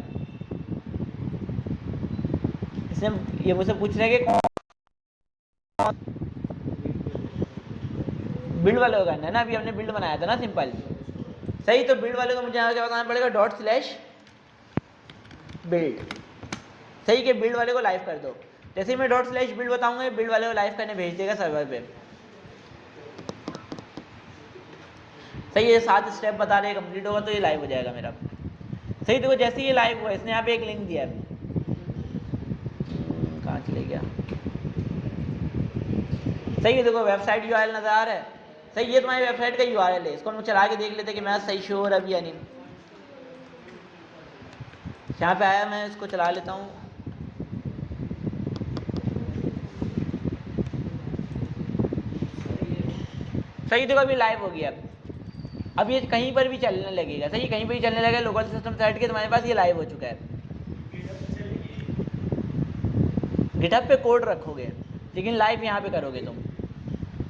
इसने ये मुझसे पूछ रहे कि बिल्ड वाले को करना है ना। अभी हमने बिल्ड बनाया था ना सिंपल। सही, तो बिल्ड वाले को मुझे यहाँ क्या बताना पड़ेगा, ./बिल्ड। सही, के बिल्ड वाले को लाइव कर दो। जैसे ही मैं ./बिल्ड बताऊंगा बिल्ड वाले को लाइव करने भेज देगा सर्वर पे। सही, ये 7 स्टेप बता रहे हैं, कंप्लीट होगा तो ये लाइव हो जाएगा मेरा। सही, देखो जैसे ही ये लाइव हुआ इसने यहाँ पे एक लिंक दिया है, कहाँ चले गया। सही है, देखो वेबसाइट URL नजर आ रहा है। सही, ये तुम्हारी वेबसाइट का URL है। इसको हम चला के देख लेते कि मैं सही शो हो रहा अभी या नहीं। यहाँ पे आया, मैं इसको चला लेता हूँ। सही, देखो अभी लाइव हो गया। अब ये कहीं पर भी चलने लगेगा। सही, कहीं पर भी चलने लगेगा, लोकल सिस्टम से हट के तुम्हारे पास ये लाइव हो चुका है। गिटहब पे कोड रखोगे लेकिन लाइव यहाँ पे करोगे तुम।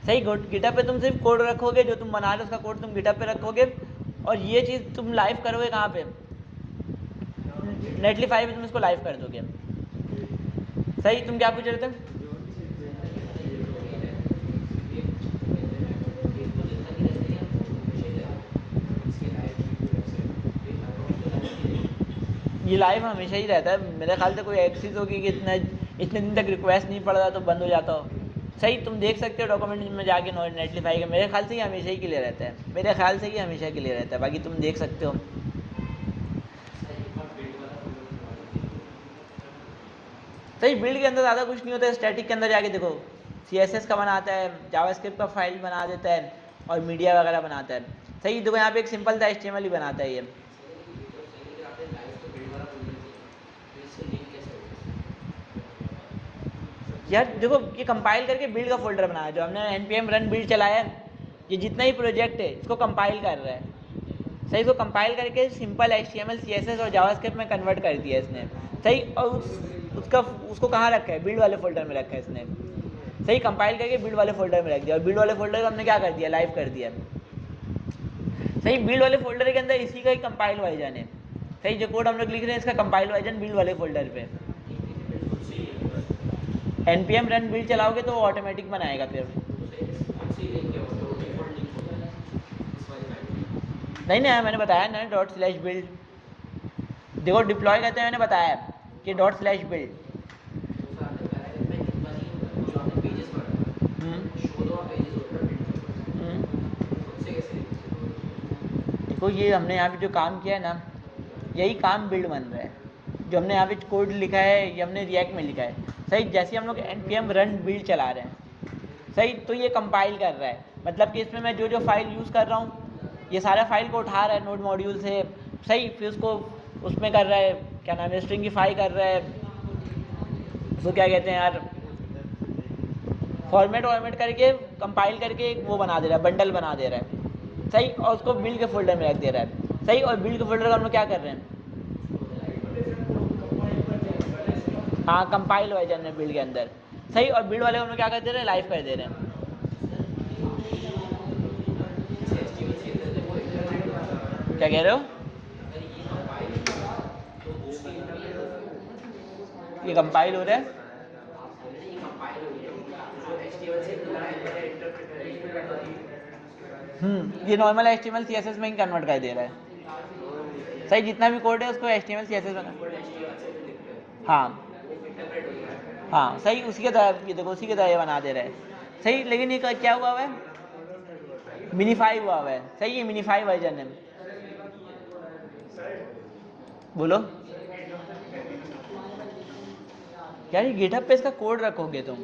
सही, गिटहब पे तुम सिर्फ कोड रखोगे, जो तुम बना रहे हो उसका कोड तुम गिटहब पे रखोगे, और ये चीज़ तुम लाइव करोगे कहाँ पे, नेटलीफाई पे तुम इसको लाइव कर दोगे। सही, तुम क्या पूछ रहे थे? ये लाइव हमेशा ही रहता है। मेरे ख्याल से कोई एक चीज़ होगी कि इतने दिन तक रिक्वेस्ट नहीं पड़ रहा तो बंद हो जाता हो। सही, तुम देख सकते हो डॉक्यूमेंट में जाके नेटलीफाई का। मेरे ख्याल से ही हमेशा ही क्लियर रहता है, मेरे ख्याल से ही हमेशा क्लियर रहता है, बाकी तुम देख सकते हो। सही, बिल्ड के अंदर ज़्यादा कुछ नहीं होता है। स्टैटिक के अंदर जाके देखो, CSS का बनाता है, जावास्क्रिप्ट का फाइल बना देता है, और मीडिया वगैरह बनाता है। सही, देखो यहाँ पे एक सिंपल सा HTML ही बनाता है ये। यार देखो, ये कंपाइल करके बिल्ड का फोल्डर बनाया, जो हमने npm रन बिल्ड चलाया है, ये जितना ही प्रोजेक्ट है इसको कंपाइल कर रहा है। सही, इसको कंपाइल करके सिंपल HTML CSS और जावास्क्रिप्ट में कन्वर्ट कर दिया इसने। सही, और उसको कहाँ रखा है, बिल्ड वाले फोल्डर में रखा है इसने। सही, कंपाइल करके बिल्ड वाले फोल्डर में रख दिया और बिल्ड वाले फोल्डर को हमने क्या कर दिया, लाइव कर दिया। सही, बिल्ड वाले फोल्डर के अंदर इसी का ही कंपाइल वर्जन है। सही, जो कोड हम लोग लिख रहे हैं इसका कंपाइल वर्जन बिल्ड वाले फोल्डर पे। npm रन बिल्ड चलाओगे तो ऑटोमेटिक बनाएगा फिर। नहीं नहीं, मैंने बताया ना ./build। देखो डिप्लॉय करते हैं, मैंने बताया कि ./build। देखो ये हमने यहाँ पे जो काम किया है ना, यही काम बिल्ड बन रहा है। जो हमने यहाँ पे कोड लिखा है ये हमने रिएक्ट में लिखा है। सही, जैसे हम लोग npm रन बिल्ड चला रहे हैं, सही, तो ये कंपाइल कर रहा है। मतलब कि इसमें मैं जो जो फाइल यूज़ कर रहा हूँ ये सारा फाइल को उठा रहा है नोड मॉड्यूल से। सही, फिर उसको उसमें कर रहा है, क्या नाम है, स्ट्रिंगिफाई कर रहा है, उसको क्या कहते हैं यार, फॉर्मेट करके कंपाइल करके एक वो बना दे रहा है, बंडल बना दे रहा है। सही, और उसको बिल्ड के फोल्डर में रख दे रहा है। सही, और बिल्ड के फोल्डर का हम लोग क्या कर रहे हैं, हाँ, कंपाइल वर्जन है बिल्ड के अंदर। सही, और बिल्ड वाले को हम लोग क्या कर दे रहे हैं, लाइव कर दे रहे हैं। क्या कह रहे हो, ये कंपाइल हो रहा है, ये नॉर्मल HTML CSS में ही कन्वर्ट कर दे रहा है। सही, जितना भी कोड है उसको HTML CSS में, हाँ हाँ, सही, उसी के तरह ये देखो, उसी के तरह ये बना दे रहा है। सही, लेकिन ये क्या हुआ है, मिनीफाई हुआ है। सही, ये मिनीफाई वर्जन है। बोलो यार, ये गिटहब पे इसका कोड रखोगे तुम,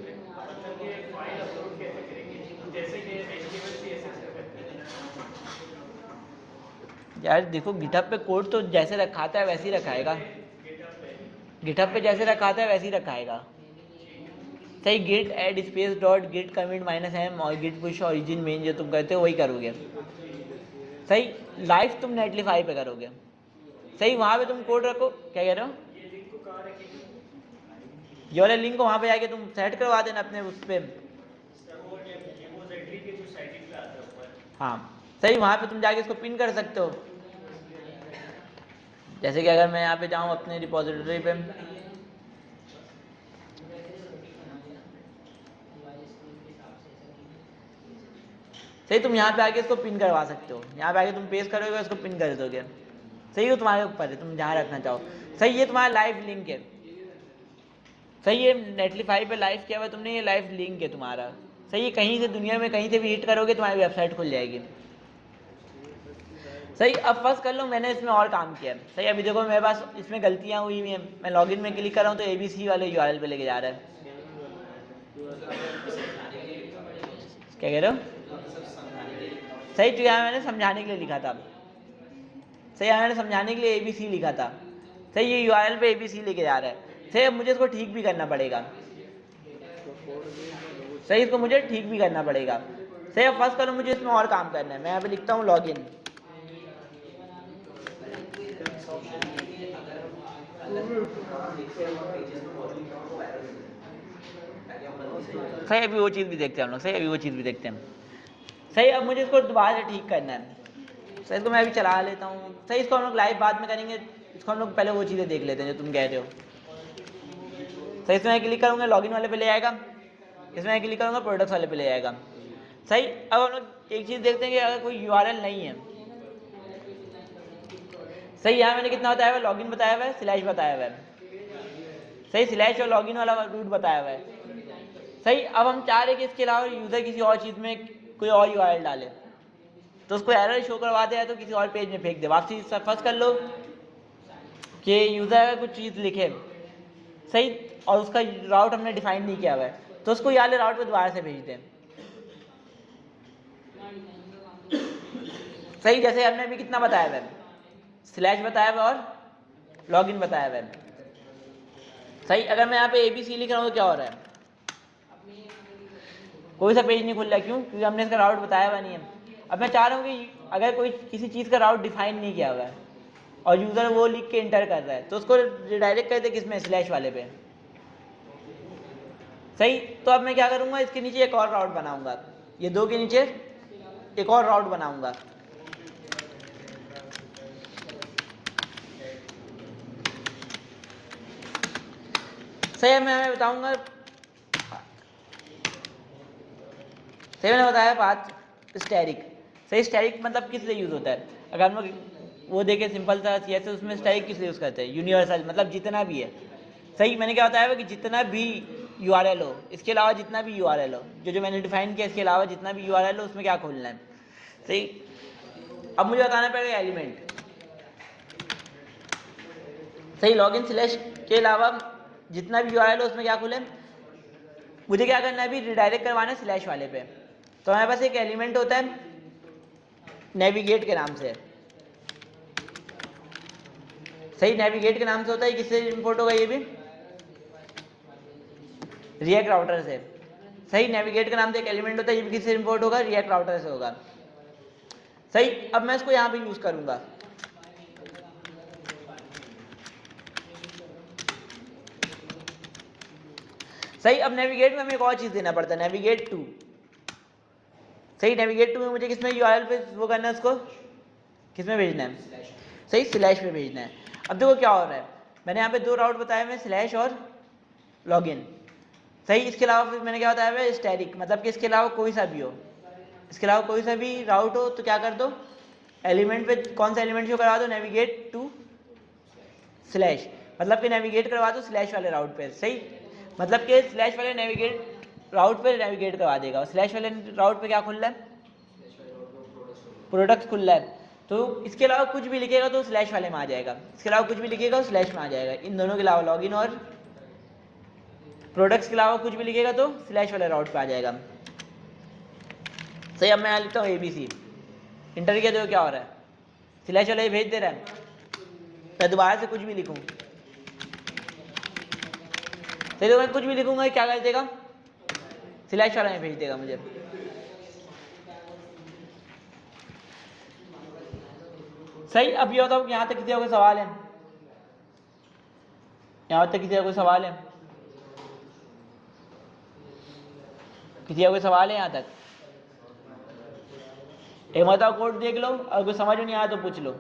यार देखो गिटहब पे कोड तो जैसे रखाता है वैसे ही रखाएगा। गिटहब पे जैसे रखाता है वैसे ही रखाएगा। सही, git add space dot git commit -m और गिट पुश ओरिजिन मेन जो तुम करते हो वही करोगे। सही, लाइव तुम नेटलिफाई पे करोगे। सही, वहाँ पे तुम कोड रखो। क्या कह रहे हो, ये वाले लिंक को वहाँ पे जाके तुम सेट करवा देना अपने उस पर। हाँ, सही, वहाँ पे तुम जाके इसको पिन कर सकते हो। जैसे कि अगर मैं यहाँ पे जाऊँ अपने रिपोजिटरी पे, सही, तुम यहाँ पे आके इसको पिन करवा सकते हो। यहाँ पे आके तुम पेस्ट करोगे, इसको पिन कर दोगे। सही, हो तुम्हारे ऊपर है, तुम जहाँ रखना चाहो। सही, ये तुम्हारा लाइव लिंक है। सही, ये नेटलिफाई पे लाइव किया हुआ तुमने, ये लाइव लिंक है तुम्हारा। सही, ये कहीं से दुनिया में कहीं से भी हिट करोगे तुम्हारी वेबसाइट खुल जाएगी। सही, अब फर्स्ट कर लो मैंने इसमें और काम किया है। सही, अभी देखो मेरे पास इसमें गलतियाँ हुई हैं। मैं लॉगिन में क्लिक कर रहा हूँ तो ABC वाले URL पे लेके जा रहा है। क्या कह रहे हो, सही, तो यहाँ मैंने समझाने के लिए लिखा था। सही, यहाँ मैंने समझाने के लिए ABC लिखा था। सही, ये URL पे ABC लेके जा रहा है। सही, अब मुझे इसको ठीक भी करना पड़ेगा। सही, इसको मुझे ठीक भी करना पड़ेगा। सही, अब फर्स्ट करो मुझे इसमें और काम करना है। मैं यहाँ पे लिखता हूँ लॉगिन। सही, अभी वो चीज़ भी देखते हैं हम लोग। सही, अभी वो चीज़ भी देखते हैं। सही, अब मुझे इसको दोबारा से ठीक करना है। सही, इसको मैं अभी चला लेता हूँ। सही, इसको हम लोग लाइव बाद में करेंगे। इसको हम लोग पहले वो चीज़ें देख लेते हैं जो तुम कह रहे हो। सही, इसमें मैं क्लिक करूँगा लॉगिन वाले पे ले आएगा, इसमें मैं क्लिक करूँगा प्रोडक्ट्स वाले पे ले आएगा। सही, अब हम लोग एक चीज़ देखते हैं कि अगर कोई URL नहीं है। सही, यहाँ मैंने कितना बताया हुआ है, लॉगिन बताया हुआ है, स्लैश बताया हुआ है। सही, स्लैश और लॉगिन वाला रूट बताया हुआ है। सही, अब हम चाह रहे हैं कि इसके अलावा यूज़र किसी और चीज़ में कोई और URL डाले तो उसको एरर शो करवा दे, तो किसी और पेज में फेंक दे। वापसी फर्स्ट कर लो कि यूज़र अगर कुछ चीज़ लिखे, सही, और उसका राउट हमने डिफाइन नहीं किया हुआ है तो उसको ये वाले राउट पे दोबारा से भेज दें। सही, जैसे हमने अभी कितना बताया हुआ है, स्लैश बताया हुआ और लॉगिन बताया हुआ है। सही, अगर मैं यहाँ पे ABC लिख रहा हूँ तो क्या हो रहा है, कोई सा पेज नहीं खुल रहा है। क्यों, क्योंकि हमने इसका राउट बताया हुआ नहीं है। अब मैं चाह रहा हूँ कि अगर कोई किसी चीज़ का राउट डिफाइन नहीं किया हुआ है और यूज़र वो लिख के इंटर कर रहा है तो उसको रिडायरेक्ट कर दे किसमें, स्लैश वाले पे। सही, तो अब मैं क्या करूँगा, इसके नीचे एक और राउट बनाऊँगा, ये 2 के नीचे एक और राउट बनाऊँगा। सही है, मैं बताऊँगा। सही, मैंने बताया 5 स्टैटिक। सही, स्टैटिक मतलब किस लिए यूज़ होता है, अगर हम लोग वो देखें सिंपल सा सीएसएस, उसमें स्टैटिक किस लिए यूज़ करते हैं, यूनिवर्सल, मतलब जितना भी है। सही, मैंने क्या बताया कि जितना भी यूआरएल हो, इसके अलावा जितना भी यूआरएल हो, जो मैंने डिफाइन किया, इसके अलावा जितना भी यूआरएल हो उसमें क्या खोलना है। सही, अब मुझे बताना पड़ेगा एलिमेंट। सही, लॉगिन स्लैश के अलावा जितना भी यूआरएल हो उसमें क्या खोले, मुझे क्या करना है अभी, रिडायरेक्ट करवाना है स्लैश वाले पे। तो हमारे पास एक एलिमेंट होता है नेविगेट के नाम से। सही, नेविगेट के नाम से होता है, किससे इंपोर्ट होगा, ये भी रिएक्ट राउटर से। सही, नेविगेट के नाम से एक एलिमेंट होता है, ये भी किससे इंपोर्ट होगा, रिएक्ट राउटर से होगा। सही, अब मैं इसको यहाँ पे यूज करूंगा। सही, अब नेविगेट में हमें एक और चीज देना पड़ता है, नेविगेट टू। सही, नेविगेट टू में मुझे किसमें यूआरएल पे वो करना है, उसको किसमें भेजना है, सही, स्लैश पे भेजना है। अब देखो क्या हो रहा है, मैंने यहाँ पे 2 राउट बताए मैं, स्लैश और लॉगिन। सही, इसके अलावा फिर मैंने क्या बताया है, स्टैटिक, मतलब कि इसके अलावा कोई सा भी हो, इसके अलावा कोई सा भी राउट हो तो क्या कर दो, एलिमेंट पे कौन सा एलिमेंट शो करवा दो, नेविगेट टू स्लैश, मतलब कि नेविगेट करवा दो स्लैश वाले राउट पे। सही, मतलब कि स्लैश वाले नेविगेट राउट पे नेविगेट करवा देगा, और स्लैश वाले राउट पे क्या खुल रहा है, प्रोडक्ट खुल रहा है। तो इसके अलावा कुछ भी लिखेगा तो स्लैश वाले में आ जाएगा, इसके अलावा कुछ भी लिखेगा तो स्लैश में आ जाएगा। इन दोनों के अलावा लॉगिन और प्रोडक्ट्स के अलावा कुछ भी लिखेगा तो स्लैश वाले राउट पे आ जाएगा। सही, अब मैं यहाँ लिखता हूँ ABC, इंटर किया तो क्या हो रहा है, स्लैश वाले भेज दे रहा है। मैं दोबारा से कुछ भी लिखूँ, सही, तो मैं कुछ भी लिखूंगा क्या कर देगा, स्लैश वाला में भेज देगा मुझे। सही, अब ये बताओ यहाँ तक किसी का कोई सवाल है, यहाँ तक किसी का कोई सवाल है, किसी का कोई सवाल है यहाँ तक, एक मतलब कोड देख लो, अगर कुछ समझ नहीं आया तो पूछ लो।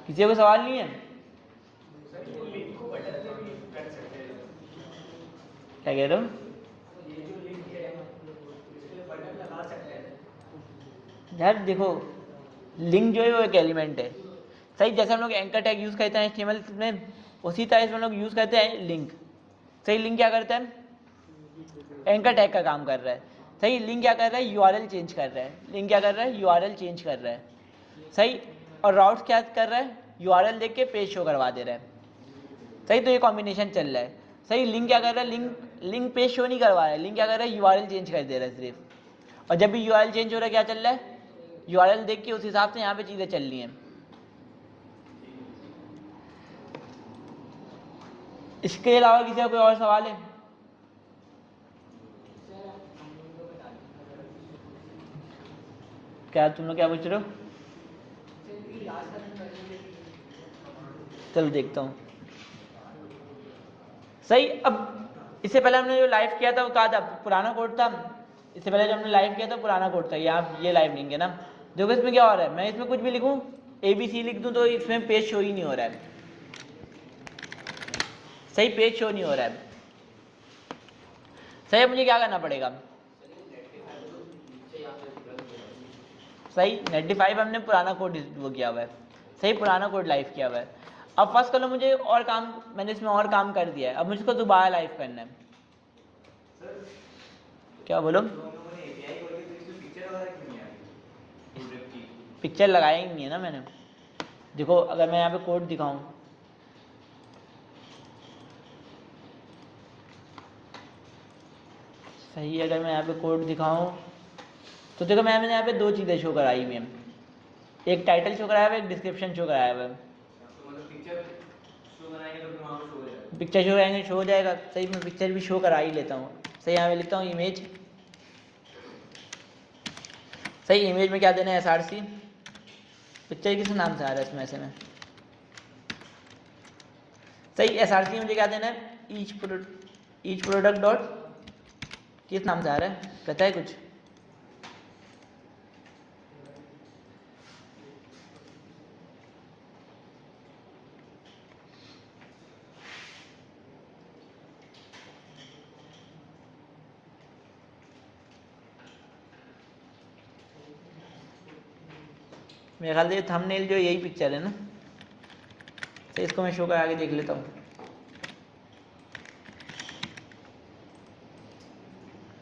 किसी का कोई सवाल नहीं है, क्या कह रहे हो, यार देखो लिंक जो है वो एक एलिमेंट है। सही, जैसे हम लोग एंकर टैग यूज करते हैं HTML में, उसी तरह से हम लोग यूज करते हैं लिंक। सही, लिंक क्या करता है, एंकर टैग का काम कर रहा है। सही, लिंक क्या कर रहा है, यूआरएल चेंज कर रहा है, लिंक क्या कर रहा है, यूआरएल चेंज कर रहा है। सही, और राउट्स क्या कर रहा है, यूआरएल देख के पेज शो करवा दे रहा है। सही, तो ये कॉम्बिनेशन चल रहा है। सही, लिंक क्या कर रहा है, लिंक पेज शो नहीं करवा रहा है, लिंक क्या कर रहा है, यूआरएल चेंज कर दे रहा है सिर्फ। और जब भी यूआरएल चेंज हो रहा है क्या चल रहा है, यूआरएल देख के उस हिसाब से यहाँ पे चीज़ें चल रही हैं। इसके अलावा किसी का कोई और सवाल है, क्या तुम लोग क्या पूछ रहे हो, चलो देखता हूँ। सही, अब इससे पहले हमने जो लाइव किया था वो कहा था, पुराना कोड था। इससे पहले जो हमने लाइव किया था पुराना कोड था, यहाँ ये लाइव नहीं है ना। देखो इसमें क्या हो रहा है, मैं इसमें कुछ भी लिखूँ, ABC लिख दूँ तो इसमें पेज शो ही नहीं हो रहा है। सही, पेज शो नहीं हो रहा है। सही, मुझे क्या करना पड़ेगा, सही, 95 हमने पुराना कोड वो किया हुआ है। सही, पुराना कोड लाइव किया हुआ है। अब फर्स्ट करो मुझे और काम, मैंने इसमें और काम कर दिया है, अब मुझको दोबारा लाइव करना है। क्या बोलो, पिक्चर लगाया ही नहीं है ना मैंने। देखो अगर मैं यहाँ पे कोड दिखाऊं, सही, अगर मैं यहाँ पे कोड दिखाऊं तो देखो मैंने यहाँ पे 2 चीज़ें शो कराई हुई हैं, एक टाइटल शो कराया हुआ है, एक डिस्क्रिप्शन शो कराया हुआ है। पिक्चर शो कराएंगे, शो हो जाएगा। सही, मैं पिक्चर भी शो करा ही लेता हूँ। सही, यहाँ पे लिखता हूँ इमेज। सही, इमेज में क्या देना है, SRC। पिक्चर किस नाम से आ रहा है इसमें, ऐसे में। सही, SRC में मुझे क्या देना है, ईच प्रोडक्ट डॉट, किस नाम से आ रहा है, पता है कुछ? मेरे ख्याल से थंबनेल जो यही पिक्चर है ना। तो इसको मैं शो करा के देख लेता हूँ।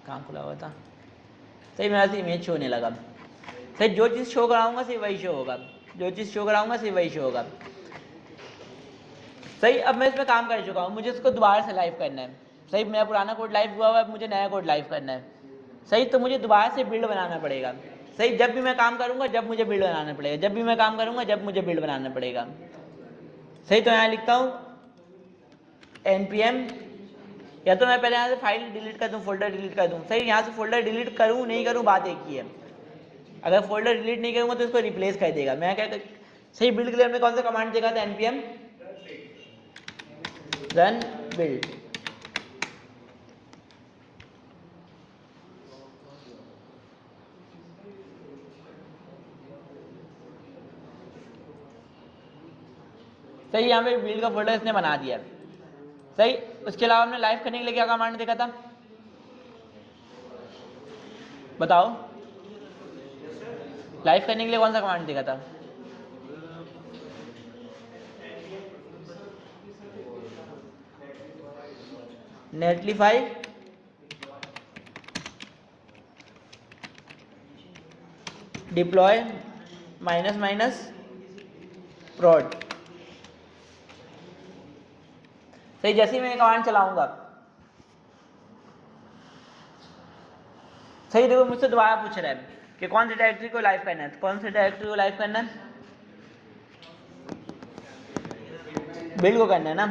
कहाँ खुला हुआ था? सही, मेरा से इमेज शो होने लगा। सही, जो चीज़ शो कराऊंगा सिर्फ वही शो होगा, जो चीज़ शो कराऊंगा सिर्फ वही शो होगा। सही, अब मैं इसमें काम कर चुका हूँ, मुझे इसको दोबारा से लाइव करना है। सही, मेरा पुराना कोड लाइव हुआ हुआ है, मुझे नया कोड लाइव करना है। सही, तो मुझे दोबारा से बिल्ड बनाना पड़ेगा। सही, जब भी मैं काम करूंगा जब मुझे बिल्ड बनाना पड़ेगा, जब भी मैं काम करूंगा जब मुझे बिल्ड बनाना पड़ेगा। सही, तो यहाँ लिखता हूँ npm, या तो मैं पहले यहाँ से फाइल डिलीट कर दूँ, फोल्डर डिलीट कर दूँ। सही, यहाँ से फोल्डर डिलीट करूँ नहीं करूँ बात एक ही है। अगर फोल्डर डिलीट नहीं करूँगा तो इसको रिप्लेस कर देगा। मैं क्या सही, बिल्ड क्लियर में कौन सा कमांड देगा था, npm रन बिल्ड। सही, यहाँ पे बिल्ड का फोल्डर इसने बना दिया। सही, उसके अलावा हमने लाइव करने के लिए क्या कमांड देखा था, बताओ? लाइव करने के लिए कौन सा कमांड देखा था? नेटलीफाई डिप्लॉय -- prod। सही, जैसे ही मैं कमांड चलाऊंगा, सही देखो मुझसे दोबारा पूछ रहा है कि कौन सी डायरेक्टरी को लाइव करना है, कौन सी डायरेक्टरी को लाइव करना है, बिल्ड को करना है ना,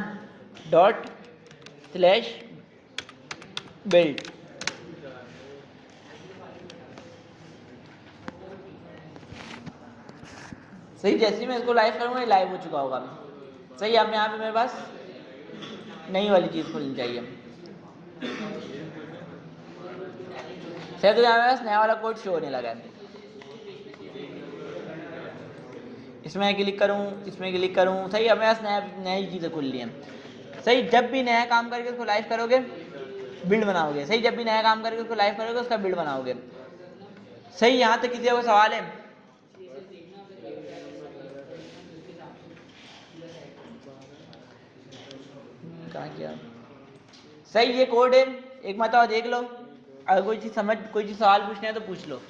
./build। सही, जैसे ही मैं इसको लाइव करूंगा ये लाइव हो चुका होगा। सही, अब यहाँ पे मेरे पास नई वाली चीज़ खुलनी चाहिए। सही, तो यहाँ मेरे पास नया वाला कोड शो होने लगा है। इसमें क्लिक करूँ, इसमें क्लिक करूँ। सही, अब मेरे पास नई चीज़ें खुल रही हैं। सही, जब भी नया काम करके उसको लाइव करोगे बिल्ड बनाओगे। सही, जब भी नया काम करके उसको लाइव करोगे उसका बिल्ड बनाओगे। सही, यहाँ तक किसी को सवाल है? कहाँ किया? सही, ये कोड है, एक मरतबा देख लो, अगर कोई चीज़ सवाल पूछना है तो पूछ लो।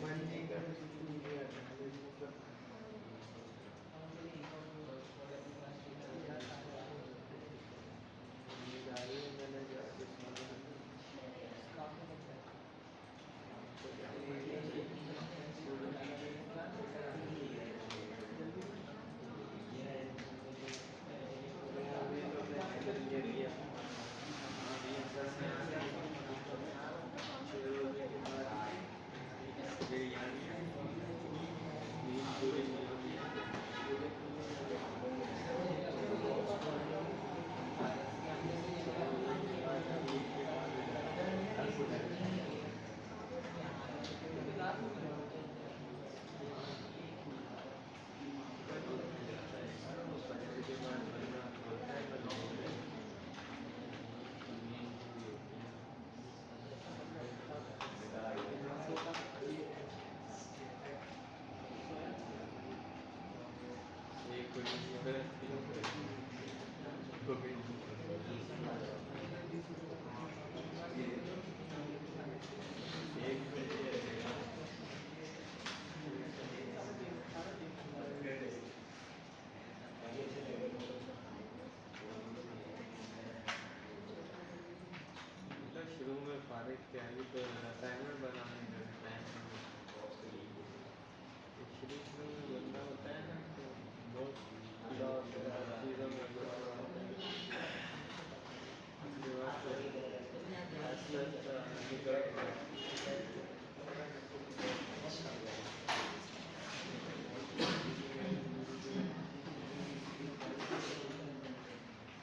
मन नहीं कर शुरू में फारिग तैयारी तो असाइनमेंट बनाने में टाइम शुरू में बंदा होता है ना तो बहुत चीज़ों में उसके बाद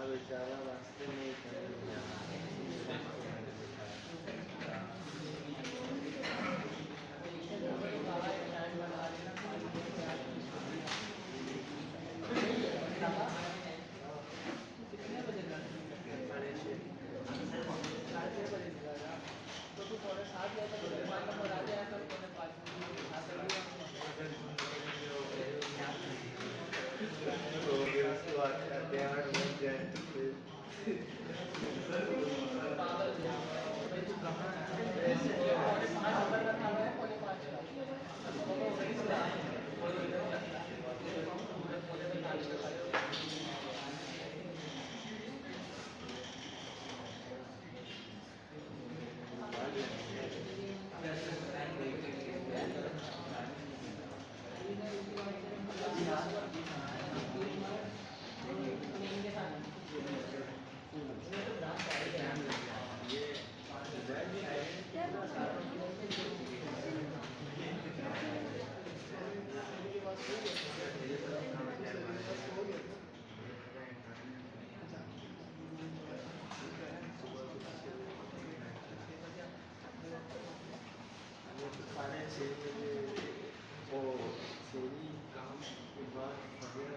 बेचारा रास्ते में साढ़े 6 बजे वो शेरी काम के बाद पर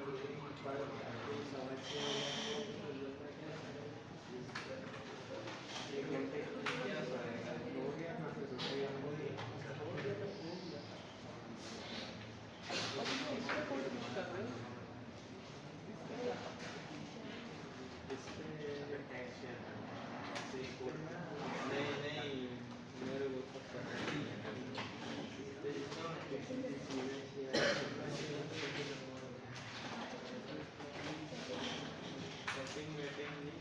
समझते एक घंटे हो गया ना फिर नहीं नहीं मेरे को सब पता नहीं है सेटिंग वेटिंग नहीं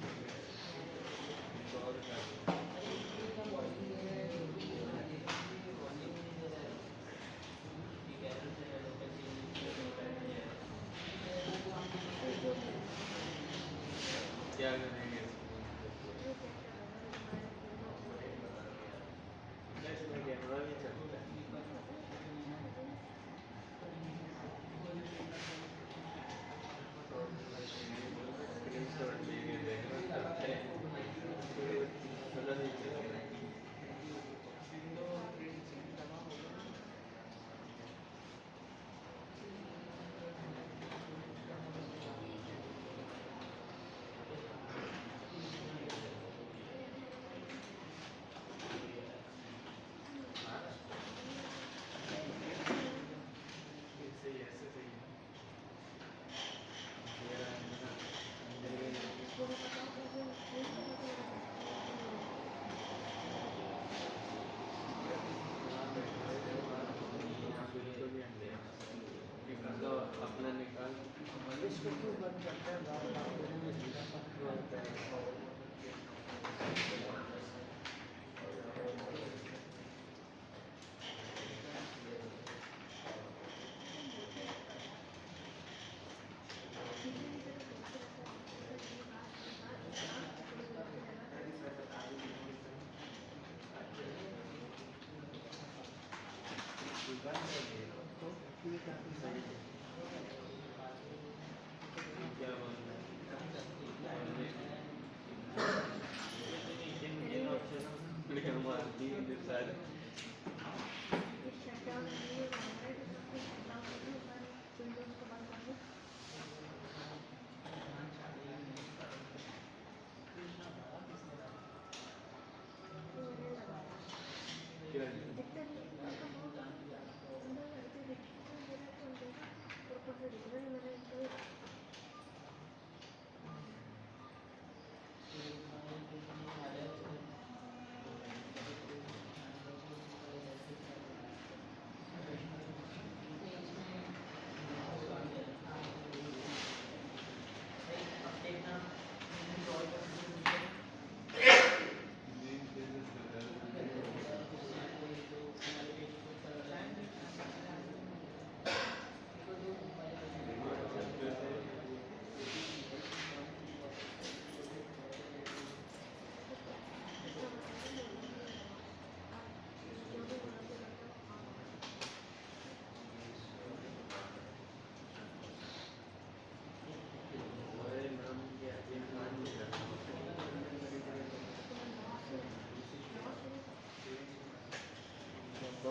इसको क्यों बंद करते हैं बार बार होता है। क्या बोलना है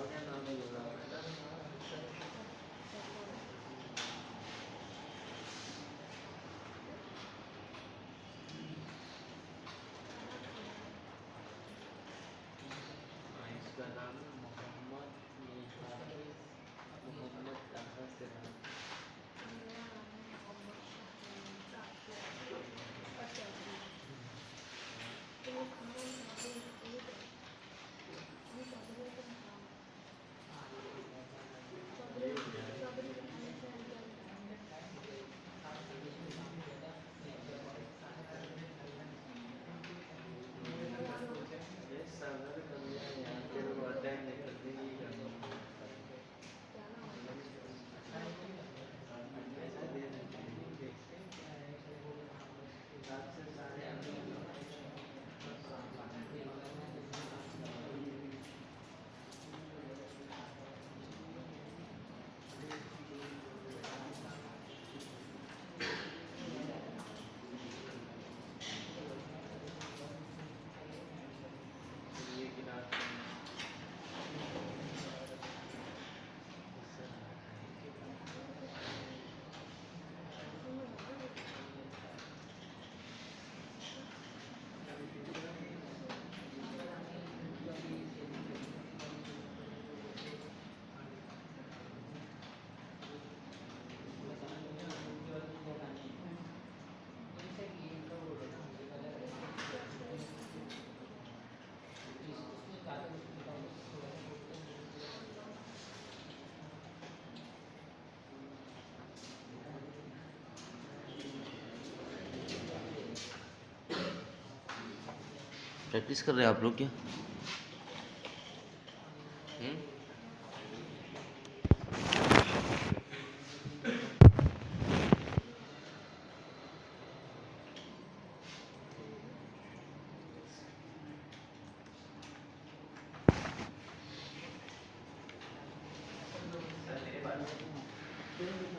क्या नाम है इसका नाम है मोहम्मद मोहम्मद ताहा से प्रैक्टिस कर रहे हैं आप लोग क्या? फिर